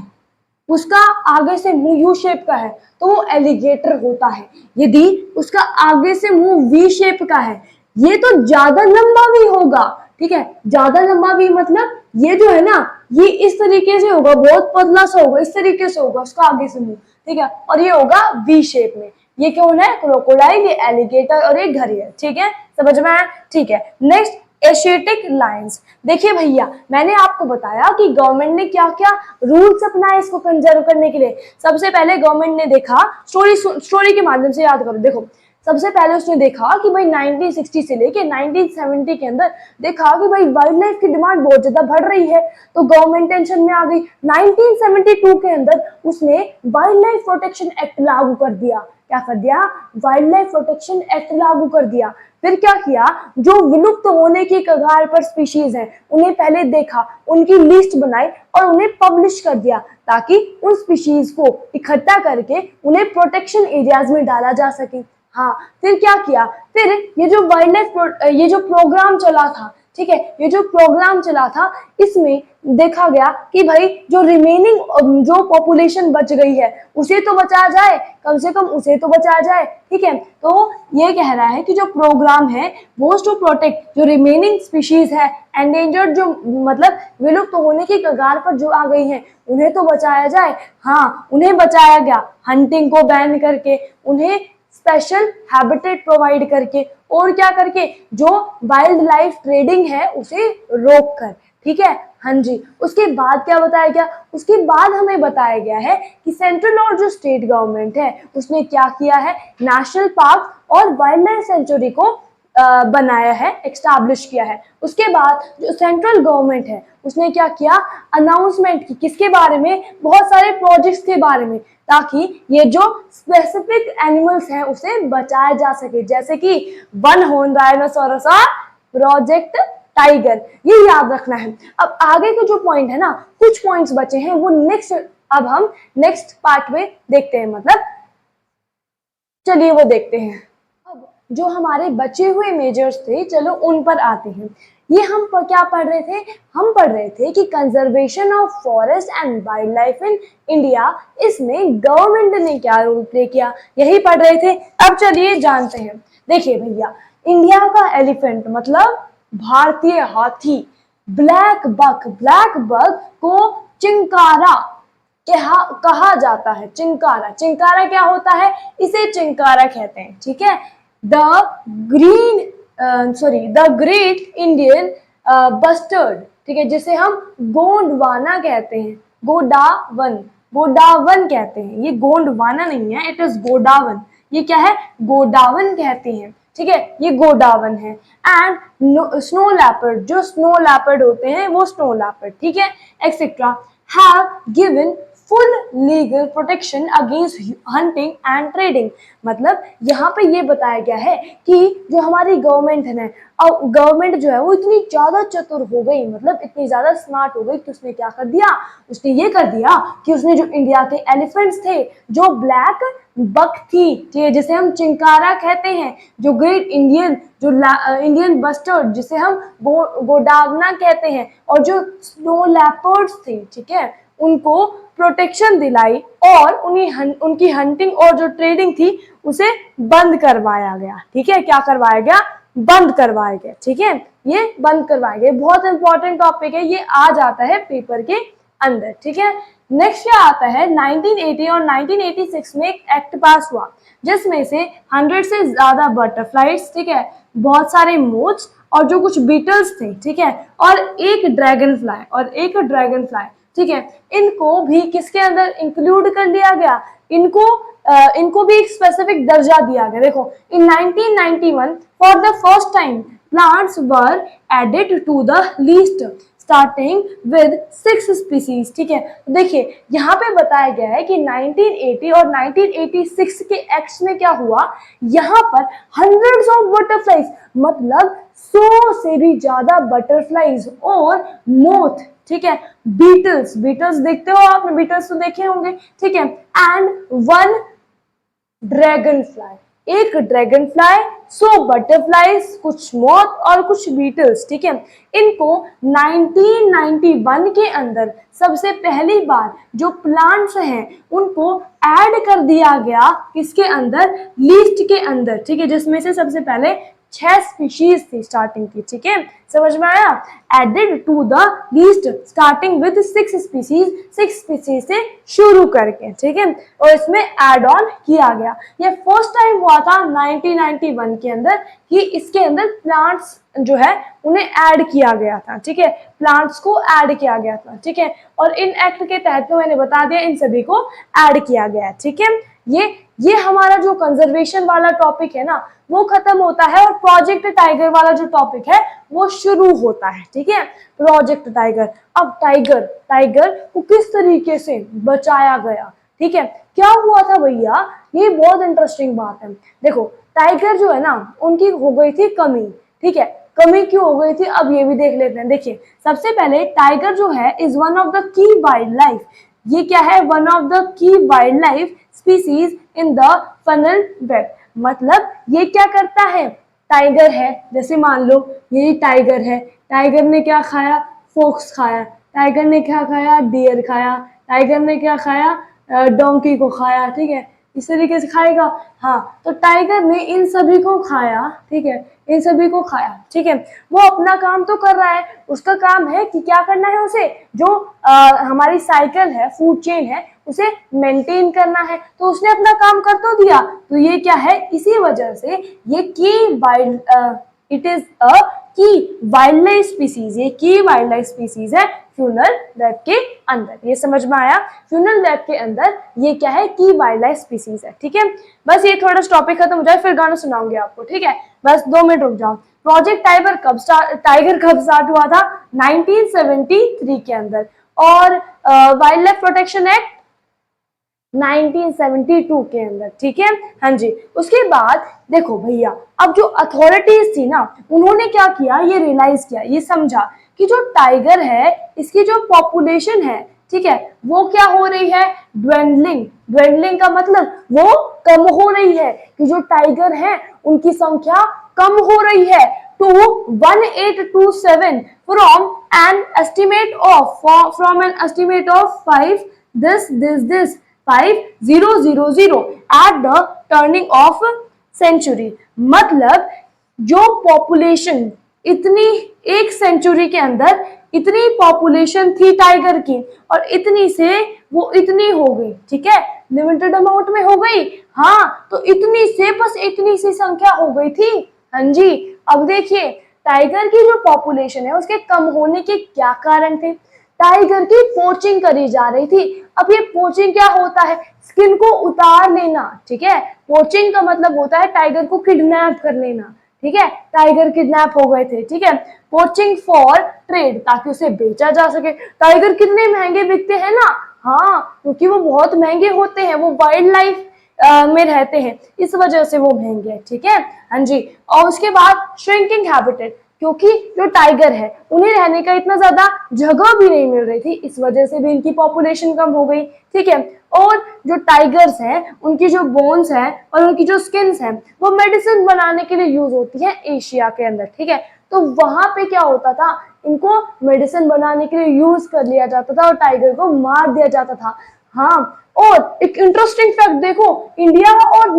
उसका आगे से मुंह यू शेप का है, तो वो एलिगेटर होता है। यदि उसका आगे से मुंह वी शेप का है, ये तो ज्यादा लंबा भी होगा, ठीक है, ज्यादा लंबा भी मतलब ये जो है ना, ये इस तरीके से होगा, बहुत पतला सा होगा, इस तरीके से होगा उसका आगे से मुंह, ठीक है, और ये होगा वी शेप में। ये कौन है, क्रोकोडाइल, ये एलिगेटर और ये घड़ियाल, ठीक है, समझ में आया, ठीक है। Next, Asiatic Lions. देखिए भैया, मैंने आपको बताया कि गवर्नमेंट ने क्या क्या रूल्स अपनाए इसको कंजर्व करने के लिए। सबसे पहले गवर्नमेंट ने देखा, स्टोरी के माध्यम से याद करो, देखो सबसे पहले उसने देखा कि भाई 1960 से लेके 1970 के अंदर देखा कि भाई वाइल्ड लाइफ की डिमांड बहुत ज्यादा बढ़ रही है, तो गवर्नमेंट टेंशन में आ गई। 1972 के अंदर उसने वाइल्ड लाइफ प्रोटेक्शन एक्ट लागू कर दिया। क्या कर दिया, वाइल्ड लाइफ प्रोटेक्शन एक्ट लागू कर दिया। फिर क्या किया, जो विलुप्त होने की कगार पर स्पीशीज हैं उन्हें पहले देखा, उनकी लिस्ट बनाई और उन्हें पब्लिश कर दिया, ताकि उन स्पीशीज को इकट्ठा करके उन्हें प्रोटेक्शन एरियाज में डाला जा सके। हाँ, फिर क्या किया, फिर ये जो वाइल्ड लाइफ ये जो प्रोग्राम चला था, ठीक है, ये जो प्रोग्राम चला था, इसमें देखा गया कि भाई जो रिमेनिंग जो पॉपुलेशन बच गई है उसे तो बचाया जाए, कम से कम उसे तो बचाया जाए, ठीक है। तो ये कह रहा है कि जो प्रोग्राम है वो टू प्रोटेक्ट जो रिमेनिंग स्पीशीज है, एंडेंजर्ड, जो मतलब विलुप्त होने की कगार पर जो आ गई हैं, उन्हें तो बचाया जाए। हाँ, उन्हें बचाया गया हंटिंग को बैन करके, उन्हें स्पेशल हैबिटेट प्रोवाइड करके, और क्या करके, जो वाइल्ड लाइफ ट्रेडिंग है उसे रोक कर, ठीक है। हाँ जी, उसके बाद क्या बताया गया, उसके बाद हमें बताया गया है कि सेंट्रल और जो स्टेट गवर्नमेंट है उसने क्या किया है, नेशनल पार्क और वाइल्ड लाइफ सेंचुरी को बनाया है, एस्टैब्लिश किया है। उसके बाद जो सेंट्रल गवर्नमेंट है उसने क्या किया, अनाउंसमेंट की, किसके बारे में, बहुत सारे प्रोजेक्ट्स के बारे में, ताकि ये जो स्पेसिफिक एनिमल्स हैं उसे बचाया जा सके, जैसे कि वन हॉर्न राइनोसोरस और प्रोजेक्ट टाइगर, ये याद रखना है। अब आगे के जो पॉइंट है ना, कुछ पॉइंट्स बचे हैं वो नेक्स्ट, अब हम नेक्स्ट पार्ट में देखते हैं, मतलब चलिए वो देखते हैं। अब जो हमारे बचे हुए मेजर्स थे, चलो उन पर आते हैं। ये हम क्या पढ़ रहे थे, हम पढ़ रहे थे कि conservation of forest and wild life in India, इसमें गवर्नमेंट ने क्या रोल प्ले किया, यही पढ़ रहे थे। अब चलिए जानते हैं। देखिए भैया, इंडिया का एलिफेंट मतलब भारतीय हाथी, ब्लैक बक को चिंकारा कहा जाता है। चिंकारा, चिंकारा क्या होता है, इसे चिंकारा कहते हैं, ठीक है। द ग्रेट इंडियन बस्टर्ड, ठीक है, जिसे हम गोंडवाना कहते हैं, गोडावन कहते हैं, ये गोंडवाना नहीं है, इट इज गोडावन, ये क्या है, गोडावन कहते हैं, ठीक है, ये गोडावन है। एंड स्नो लेपर्ड, जो स्नो लेपर्ड होते हैं वो स्नो लेपर्ड, ठीक है, etcetera, have given full legal protection against hunting and trading. मतलब यहाँ पे ये बताया गया है कि जो हमारी गवर्नमेंट है ना, अब गवर्नमेंट जो है वो इतनी ज्यादा चतुर हो गई, मतलब इतनी ज्यादा स्मार्ट हो गई कि उसने क्या कर दिया, उसने ये कर दिया कि उसने जो इंडिया के एलिफेंट्स थे, जो ब्लैक बक थी, ठीक है, जिसे हम चिंकारा कहते हैं, जो ग्रेट इंडियन, जो इंडियन बस्टर्ड जिसे हम गोडावना कहते हैं, और जो स्नो लेपर्ड्स थे, ठीक है, उनको प्रोटेक्शन दिलाई और उनकी हंटिंग और जो ट्रेडिंग थी उसे बंद करवाया गया, ठीक है, क्या करवाया गया, बंद करवाया गया, ठीक है, ये बंद करवाया गया। बहुत इंपॉर्टेंट टॉपिक है, ये आ जाता है पेपर के अंदर, ठीक है। नेक्स्ट क्या आता है, 1980 और 1986 में एक एक्ट पास हुआ जिसमें से 100 से ज्यादा बटरफ्लाइज, ठीक है, बहुत सारे मोथ्स और जो कुछ बीटल्स थे, ठीक है, और एक ड्रैगन फ्लाई, ठीक है, इनको भी किसके अंदर इंक्लूड कर लिया गया, इनको भी एक स्पेसिफिक दर्जा दिया गया। देखो, in 1991 for the first time plants were added to the list starting with 6 species, ठीक है। देखिए यहाँ पे बताया गया है कि 1980 और 1986 के एक्ट्स में क्या हुआ, यहाँ पर हंड्रेड्स ऑफ बटरफ्लाइज, मतलब 100 से भी ज्यादा बटरफ्लाइज और मोथ, ठीक है, बीटल्स देखते हो आपने, बीटल्स तो देखे होंगे, ठीक है, एंड 1 ड्रैगन फ्लाई, एक ड्रैगन फ्लाई, 100 बटरफ्लाइज, कुछ मॉथ और कुछ बीटल्स। ठीक है, इनको 1991 के अंदर सबसे पहली बार जो प्लांट्स हैं उनको ऐड कर दिया गया किसके अंदर, लिस्ट के अंदर। ठीक है, जिसमें से सबसे पहले 6 स्पीशीज थी स्टार्टिंग की। ठीक है, समझ में आया। Added to the list starting with 6 species, 6 species से शुरू करके। ठीक है, और इसमें एड ऑन किया गया। ये फर्स्ट टाइम हुआ था 1991 के अंदर कि इसके अंदर प्लांट्स जो है उन्हें ऐड किया गया था। ठीक है, प्लांट्स को ऐड किया गया था। ठीक है, और इन एक्ट के तहत तो मैंने बता दिया इन सभी को ऐड किया गया। ठीक है, ये हमारा जो कंजर्वेशन वाला टॉपिक है ना वो खत्म होता है और प्रोजेक्ट टाइगर वाला जो टॉपिक है वो शुरू होता है। ठीक है, प्रोजेक्ट टाइगर। अब टाइगर को किस तरीके से बचाया गया। ठीक है, क्या हुआ था भैया, ये बहुत इंटरेस्टिंग बात है। देखो, टाइगर जो है ना उनकी हो गई थी कमी। ठीक है, कमी क्यों हो गई थी अब ये भी देख लेते हैं। देखिए, सबसे पहले टाइगर जो है is one of the key wild life. ये क्या है, one of the key wild life species in the funnel web. मतलब ये क्या करता है, टाइगर है, जैसे मान लो ये टाइगर है, टाइगर ने क्या खाया, फोक्स खाया, टाइगर ने क्या खाया, डियर खाया, टाइगर ने क्या खाया, डोंकी को खाया। ठीक है, इस तरीके से खाएगा। हाँ, तो टाइगर ने इन सभी को खाया। ठीक है, इन सभी को खाया। ठीक है, वो अपना काम तो कर रहा है, उसका काम है कि क्या करना है उसे, जो हमारी साइकिल है, फूड चेन है, उसे मेंटेन करना है। तो उसने अपना काम कर तो दिया। तो ये क्या है, इसी वजह से ये की वाइल्ड इट इज अ की वाइल्ड लाइफ स्पीसीज, ये की वाइल्ड लाइफ स्पीसीज है फ्यूनल वेब के अंदर। ये समझ में आया, फ्यूनल वेब के अंदर ये क्या है, की वाइल्ड लाइफ स्पीसीज है। ठीक है, बस ये थोड़ा टॉपिक खत्म हो जाए फिर गाना सुनाऊंगी आपको। ठीक है, बस 2 मिनट रुक जाओ। प्रोजेक्ट टाइगर कब स्टार्ट हुआ था, 1973 के अंदर। और वाइल्ड लाइफ प्रोटेक्शन एक्ट 1972 के अंदर। ठीक है, हाँ जी। उसके बाद देखो भैया, अब जो अथॉरिटीज थी ना उन्होंने क्या किया, ये रियलाइज किया, ये समझा कि जो टाइगर है इसकी जो पॉपुलेशन है, ठीक है, वो क्या हो रही है, ड्वेंडलिंग का मतलब वो कम हो रही है, कि जो टाइगर है उनकी संख्या कम हो रही है to 1827 from an estimate of 5 this 5000 at the turning of century। मतलब जो पॉपुलेशन इतनी एक सेंचुरी के अंदर इतनी पॉपुलेशन थी टाइगर की और इतनी से वो इतनी हो गई। ठीक है, लिमिटेड अमाउंट में हो गई। हाँ, तो इतनी से बस इतनी सी संख्या हो गई थी। हाँ जी, अब देखिए टाइगर की जो पॉपुलेशन है उसके कम होने के क्या कारण थे। टाइगर की पोचिंग करी जा रही थी। अब ये पोचिंग क्या होता है, स्किन को उतार लेना। ठीक है, पोचिंग का मतलब होता है टाइगर को किडनैप कर लेना। ठीक है, टाइगर किडनैप हो गए थे। ठीक है, पोचिंग फॉर ट्रेड, ताकि उसे बेचा जा सके। टाइगर कितने महंगे बिकते हैं ना, हाँ, क्योंकि वो बहुत महंगे होते हैं, वो वाइल्ड लाइफ में रहते हैं, इस वजह से वो महंगे हैं। ठीक है, हाँ जी। और उसके बाद श्रिंकिंग हैबिटेट, क्योंकि जो टाइगर है उन्हें रहने का इतना ज्यादा जगह भी नहीं मिल रही थी, इस वजह से भी इनकी पॉपुलेशन कम हो गई। ठीक है, और जो टाइगर्स हैं उनकी जो बोन्स हैं और उनकी जो स्किन्स हैं वो मेडिसिन बनाने के लिए यूज होती है एशिया के अंदर। ठीक है, तो वहां पे क्या होता था, इनको मेडिसिन बनाने के लिए यूज कर लिया जाता था और टाइगर को मार दिया जाता था। हाँ, और एक इंटरेस्टिंग फैक्ट देखो, इंडिया और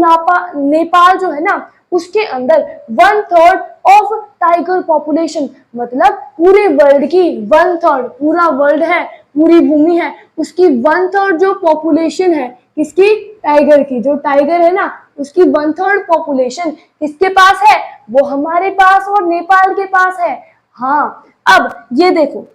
नेपाल जो है ना उसके अंदर 1/3 ऑफ टाइगर पॉपुलेशन, मतलब पूरे वर्ल्ड की 1/3, पूरा वर्ल्ड है, पूरी भूमि है, उसकी 1/3 जो पॉपुलेशन है किसकी, टाइगर की। जो टाइगर है ना उसकी 1/3 पॉपुलेशन किसके पास है, वो हमारे पास और नेपाल के पास है। हाँ, अब ये देखो,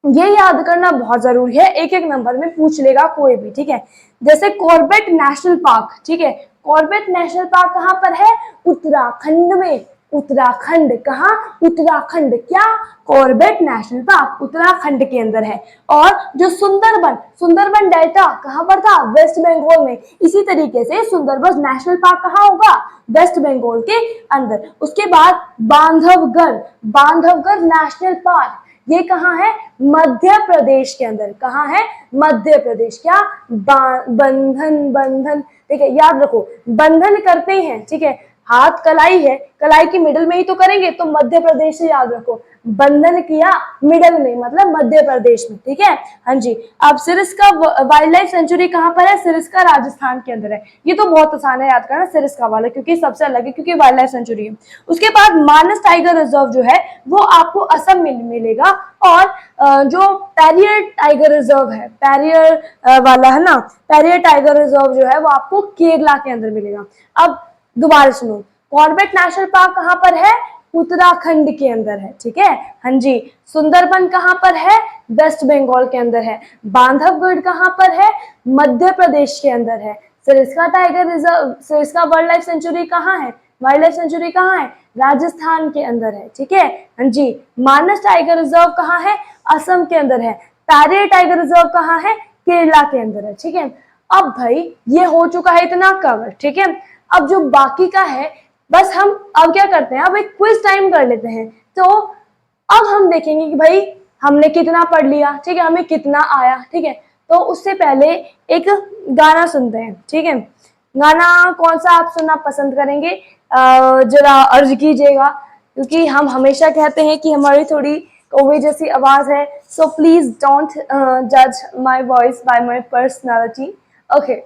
ये याद करना बहुत जरूरी है, एक एक नंबर में पूछ लेगा कोई भी। ठीक है, जैसे कॉर्बेट नेशनल पार्क। ठीक है, कॉर्बेट नेशनल पार्क कहाँ पर है, उत्तराखंड में। उत्तराखंड, कहाँ, उत्तराखंड। क्या, कॉर्बेट नेशनल पार्क उत्तराखंड के अंदर है। और जो सुंदरबन डेल्टा कहाँ पर था, वेस्ट बंगाल में। इसी तरीके से सुंदरबन नेशनल पार्क कहाँ होगा, वेस्ट बंगाल के अंदर। उसके बाद बांधवगढ़ नेशनल पार्क, ये कहाँ है? मध्य प्रदेश के अंदर। कहाँ है? मध्य प्रदेश। क्या? बंधन, बंधन, ठीक है, याद रखो, बंधन करते हैं, ठीक है, हाथ कलाई है, कलाई की मिडल में ही तो करेंगे, तो मध्य प्रदेश से याद रखो, बंधन किया मिडल में, मतलब मध्य प्रदेश में, ठीक है। हाँ जी। अब सिरस्का वाइल्ड लाइफ सेंचुरी कहाँ पर है? सिरस्का राजस्थान के अंदर है। ये तो बहुत आसान है याद करना, सिरस्का वाला, क्योंकि सबसे अलग है, क्योंकि वाइल्ड लाइफ सेंचुरी है। उसके बाद मानस टाइगर रिजर्व जो है वो आपको असम में मिलेगा, और जो पैरियर टाइगर रिजर्व है, पैरियर वाला है ना, पैरियर टाइगर रिजर्व जो है वो आपको केरला के अंदर मिलेगा। अब दोबारा सुनो, कॉर्बेट नेशनल पार्क कहाँ पर है? उत्तराखंड के अंदर है, ठीक है। हाँ जी। सुंदरबन कहाँ पर है? वेस्ट बंगाल के अंदर है। बांधवगढ़ कहाँ पर है? मध्य प्रदेश के अंदर है। Sariska tiger reserve, Sariska wild life sanctuary कहाँ है? वाइल्ड लाइफ सेंचुरी कहाँ है? राजस्थान के अंदर है, ठीक है। हाँ जी। मानस टाइगर रिजर्व कहाँ है? असम के अंदर है। पैरियर टाइगर रिजर्व कहाँ है? केरला के अंदर है, ठीक है। अब भाई ये हो चुका है इतना कवर, ठीक है। अब जो बाकी का है, बस हम अब क्या करते हैं, अब एक क्विज टाइम कर लेते हैं। तो अब हम देखेंगे कि भाई हमने कितना पढ़ लिया, ठीक है, हमें कितना आया, ठीक है। तो उससे पहले एक गाना सुनते हैं, ठीक है। गाना कौन सा आप सुनना पसंद करेंगे? जरा अर्ज कीजिएगा, क्योंकि हम हमेशा कहते हैं कि हमारी थोड़ी कौवे जैसी आवाज है, सो प्लीज डोंट जज my voice bye my personality. Okay,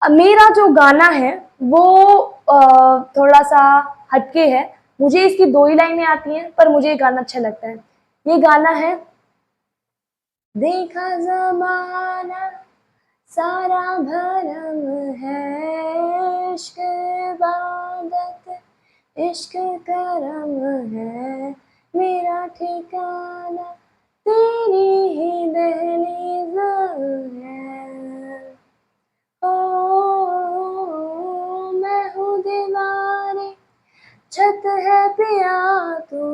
मेरा जो गाना है वो थोड़ा सा हटके है। मुझे इसकी दो ही लाइनें आती हैं, पर मुझे ये गाना अच्छा लगता है। ये गाना है, देखा जमाना सारा भरम है, इश्क इबादत इश्क करम है, मेरा ठिकाना तेरी ही दहलीज है। ओ मैं हूँ दीवारी, छत है पिया तू,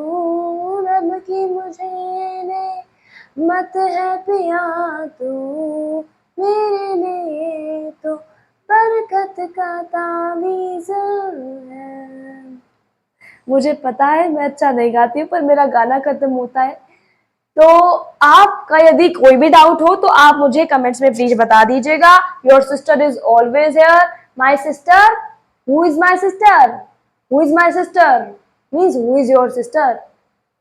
रब की मुझे ने मत है पिया तू, मेरे लिए तो बरकत का तावीज़ है। मुझे पता है मैं अच्छा नहीं गाती हूँ, पर मेरा गाना खत्म होता है। तो आपका यदि कोई भी डाउट हो तो आप मुझे कमेंट्स में प्लीज बता दीजिएगा। Your sister is always here. My sister, who is my sister? Who is my sister means who is your sister?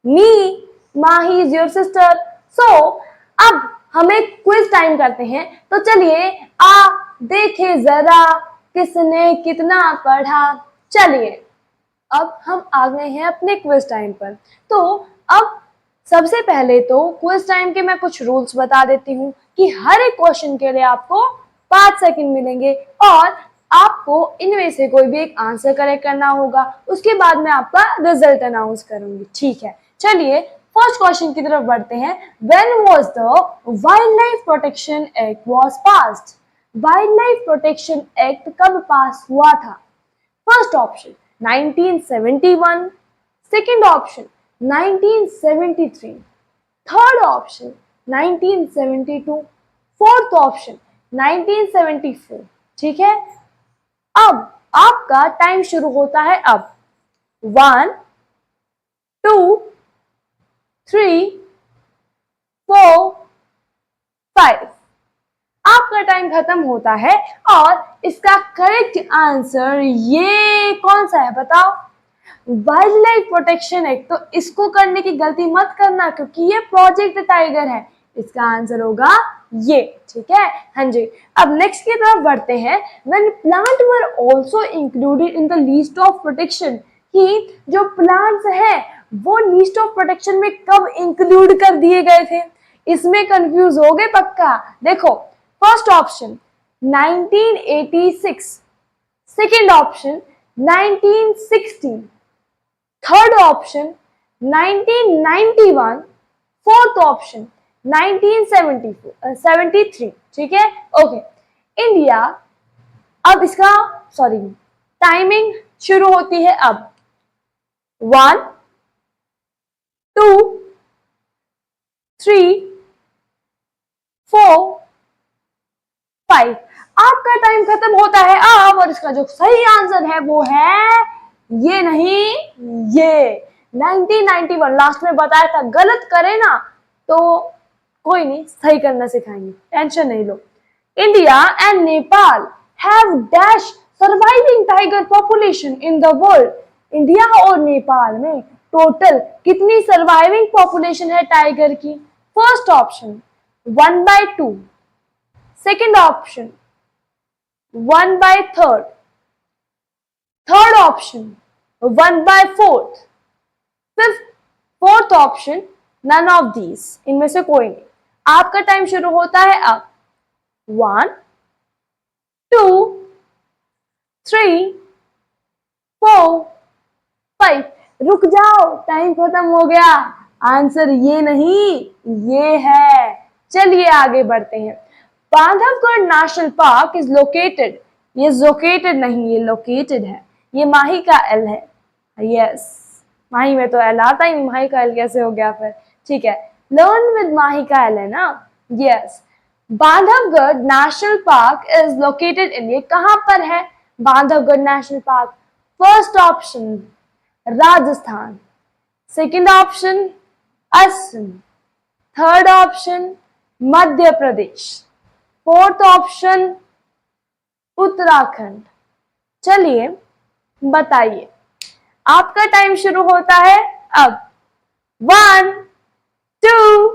Me, Mahi is your sister. So अब हमें क्विज टाइम करते हैं। तो चलिए आ देखे जरा किसने कितना पढ़ा। चलिए अब हम आ गए हैं अपने क्विज टाइम पर। तो अब सबसे पहले तो क्विज टाइम के मैं कुछ रूल्स बता देती हूँ कि हर एक क्वेश्चन के लिए आपको 5 सेकंड मिलेंगे, और आपको इनमें से कोई भी एक आंसर करेक्ट करना होगा। उसके बाद मैं आपका रिजल्ट अनाउंस करूंगी, ठीक है। चलिए फर्स्ट क्वेश्चन की तरफ बढ़ते हैं। When was the wild life protection act was passed? Wild life protection act कब पास हुआ था? First option 1971, second option 1973, third option 1972, fourth option 1974, ठीक है। अब आपका टाइम शुरू होता है अब। 1, 2, 3, 4, 5। आपका टाइम खत्म होता है, और इसका करेक्ट आंसर ये कौन सा है बताओ? Wild life protection act. तो इसको करने की गलती मत करना, क्योंकि ये प्रोजेक्ट टाइगर है। इसका आंसर होगा ये, ठीक है। हाँ जी। अब नेक्स्ट की तरफ बढ़ते हैं। When plant were also included in the list of protection, कि जो प्लांट्स है वो लिस्ट ऑफ प्रोटेक्शन में कब इंक्लूड कर दिए गए थे? इसमें कंफ्यूज हो गए पक्का। देखो, first option 1986, second option 1960, third option 1991, fourth option 1973, ठीक है। ओके, इंडिया, अब इसका सॉरी टाइमिंग शुरू होती है अब। 1, 2, 3, 4, 5। आपका टाइम खत्म होता है अब, और इसका जो सही आंसर है वो है ये नहीं ये 1991 लास्ट में बताया था, गलत करे ना तो कोई नहीं, सही करना सिखाएंगे, टेंशन नहीं लो। India and Nepal have dash surviving tiger population in the world. India और नेपाल में टोटल कितनी सर्वाइविंग पॉपुलेशन है टाइगर की? First option 1/2, second option 1/3, third option 1/4, fifth fourth option none of these, इनमें से कोई नहीं। आपका टाइम शुरू होता है अब। 1 2 3 4 5। रुक जाओ, टाइम खत्म हो गया। आंसर ये नहीं, ये है। चलिए आगे बढ़ते हैं। Bandhavgarh national park is located, ये लोकेटेड नहीं, ये लोकेटेड है। ये माही का एल है। यस, माही में तो एल आता ही नहीं, माही का एल कैसे हो गया फिर? ठीक है, लर्न विद माही का एल है ना। Yes, Bandhavgarh national park is located in, ये कहां पर है Bandhavgarh national park? First option Rajasthan, second option Assam, third option Madhya Pradesh, fourth option Uttarakhand. चलिए बताइए, आपका टाइम शुरू होता है अब। 1 2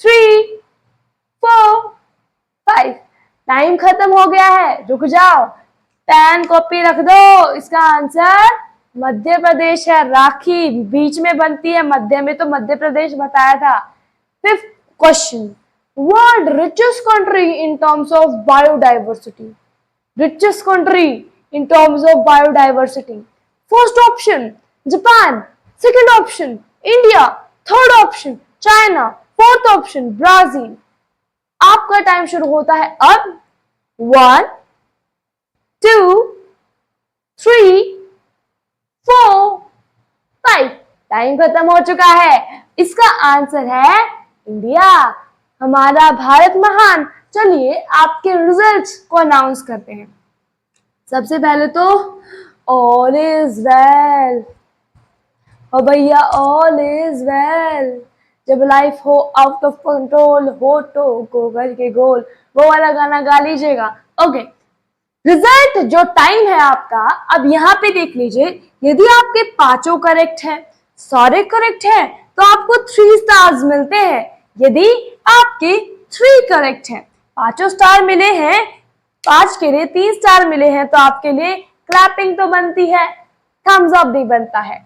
3 4 5। टाइम खत्म हो गया है, रुक जाओ, पेन कॉपी रख दो। इसका आंसर मध्य प्रदेश है। राखी बीच में बनती है, मध्य में तो मध्य प्रदेश बताया था। Fifth question, world richest country in terms of biodiversity. richest country in terms of biodiversity. First option Japan, second option India, third option China, fourth option Brazil. आपका टाइम शुरू होता है अब। 1 2 3 4 5। टाइम खत्म हो चुका है। इसका आंसर है इंडिया, हमारा भारत महान। चलिए आपके रिजल्ट्स को अनाउंस करते हैं। सबसे पहले तो ऑल इज वेल, ओ भैया ऑल इज वेल। जब लाइफ हो आउट ऑफ कंट्रोल हो तो गो करके गोल, वो वाला गाना गा लीजिएगा। ओके, रिजल्ट जो टाइम है आपका, अब यहाँ पे देख लीजिए। यदि आपके पांचों करेक्ट है, सारे करेक्ट है, तो आपको 3 स्टार्स मिलते हैं। यदि आपके 3 करेक्ट है, पांचों स्टार मिले हैं, 5 के लिए 3 स्टार मिले हैं, तो आपके लिए क्लैपिंग तो बनती है, थम्स अप भी बनता है।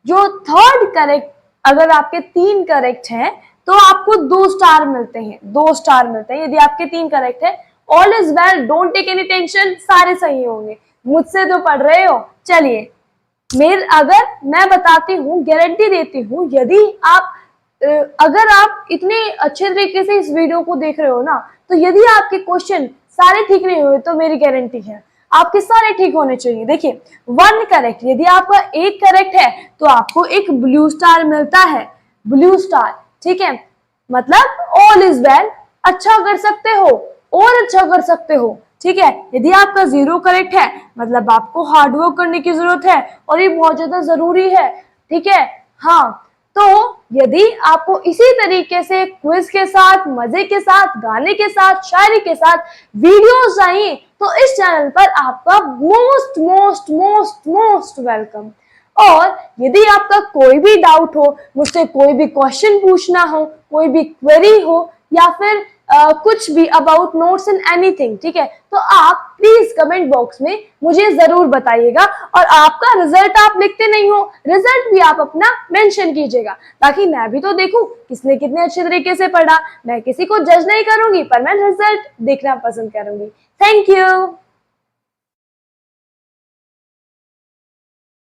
जो थर्ड करेक्ट, अगर आपके 3 करेक्ट हैं तो आपको 2 स्टार मिलते हैं, 2 स्टार मिलते हैं। यदि आपके 3 करेक्ट है, all is well, don't take any tension, सारे सही होंगे। मुझसे तो पढ़ रहे हो। चलिए, अगर मैं बताती हूँ, गारंटी देती हूँ, यदि आप अगर आप इतने अच्छे तरीके से इस वीडियो को देख रहे हो ना, तो यदि आपके क्वेश्चन सारे ठीक नहीं हुए तो मेरी गारंटी है आपके सारे ठीक होने चाहिए। देखिए, 1 करेक्ट, यदि आपका 1 करेक्ट है तो आपको एक ब्लू स्टार मिलता है, ब्लू स्टार। ठीक है, मतलब ऑल इज वेल, अच्छा कर सकते हो और अच्छा कर सकते हो। ठीक है, यदि आपका 0 करेक्ट है, मतलब आपको हार्डवर्क करने की जरूरत है और ये बहुत ज्यादा जरूरी है। ठीक है, हाँ, तो यदि आपको इसी तरीके से क्विज के साथ, मजे के साथ, गाने के साथ, शायरी के साथ वीडियोस चाहिए तो इस चैनल पर आपका most most most most welcome. और यदि आपका कोई भी डाउट हो, मुझसे कोई भी क्वेश्चन पूछना हो, कोई भी क्वेरी हो, या फिर कुछ भी अबाउट नोट्स एंड एनीथिंग, ठीक है, तो आप प्लीज कमेंट बॉक्स में मुझे जरूर बताइएगा। और आपका रिजल्ट आप लिखते नहीं हो, रिजल्ट भी आप अपना मेंशन कीजिएगा, ताकि मैं भी तो देखूं किसने कितने अच्छे तरीके से पढ़ा। मैं किसी को जज नहीं करूंगी, पर मैं रिजल्ट देखना पसंद करूंगी। Thank you.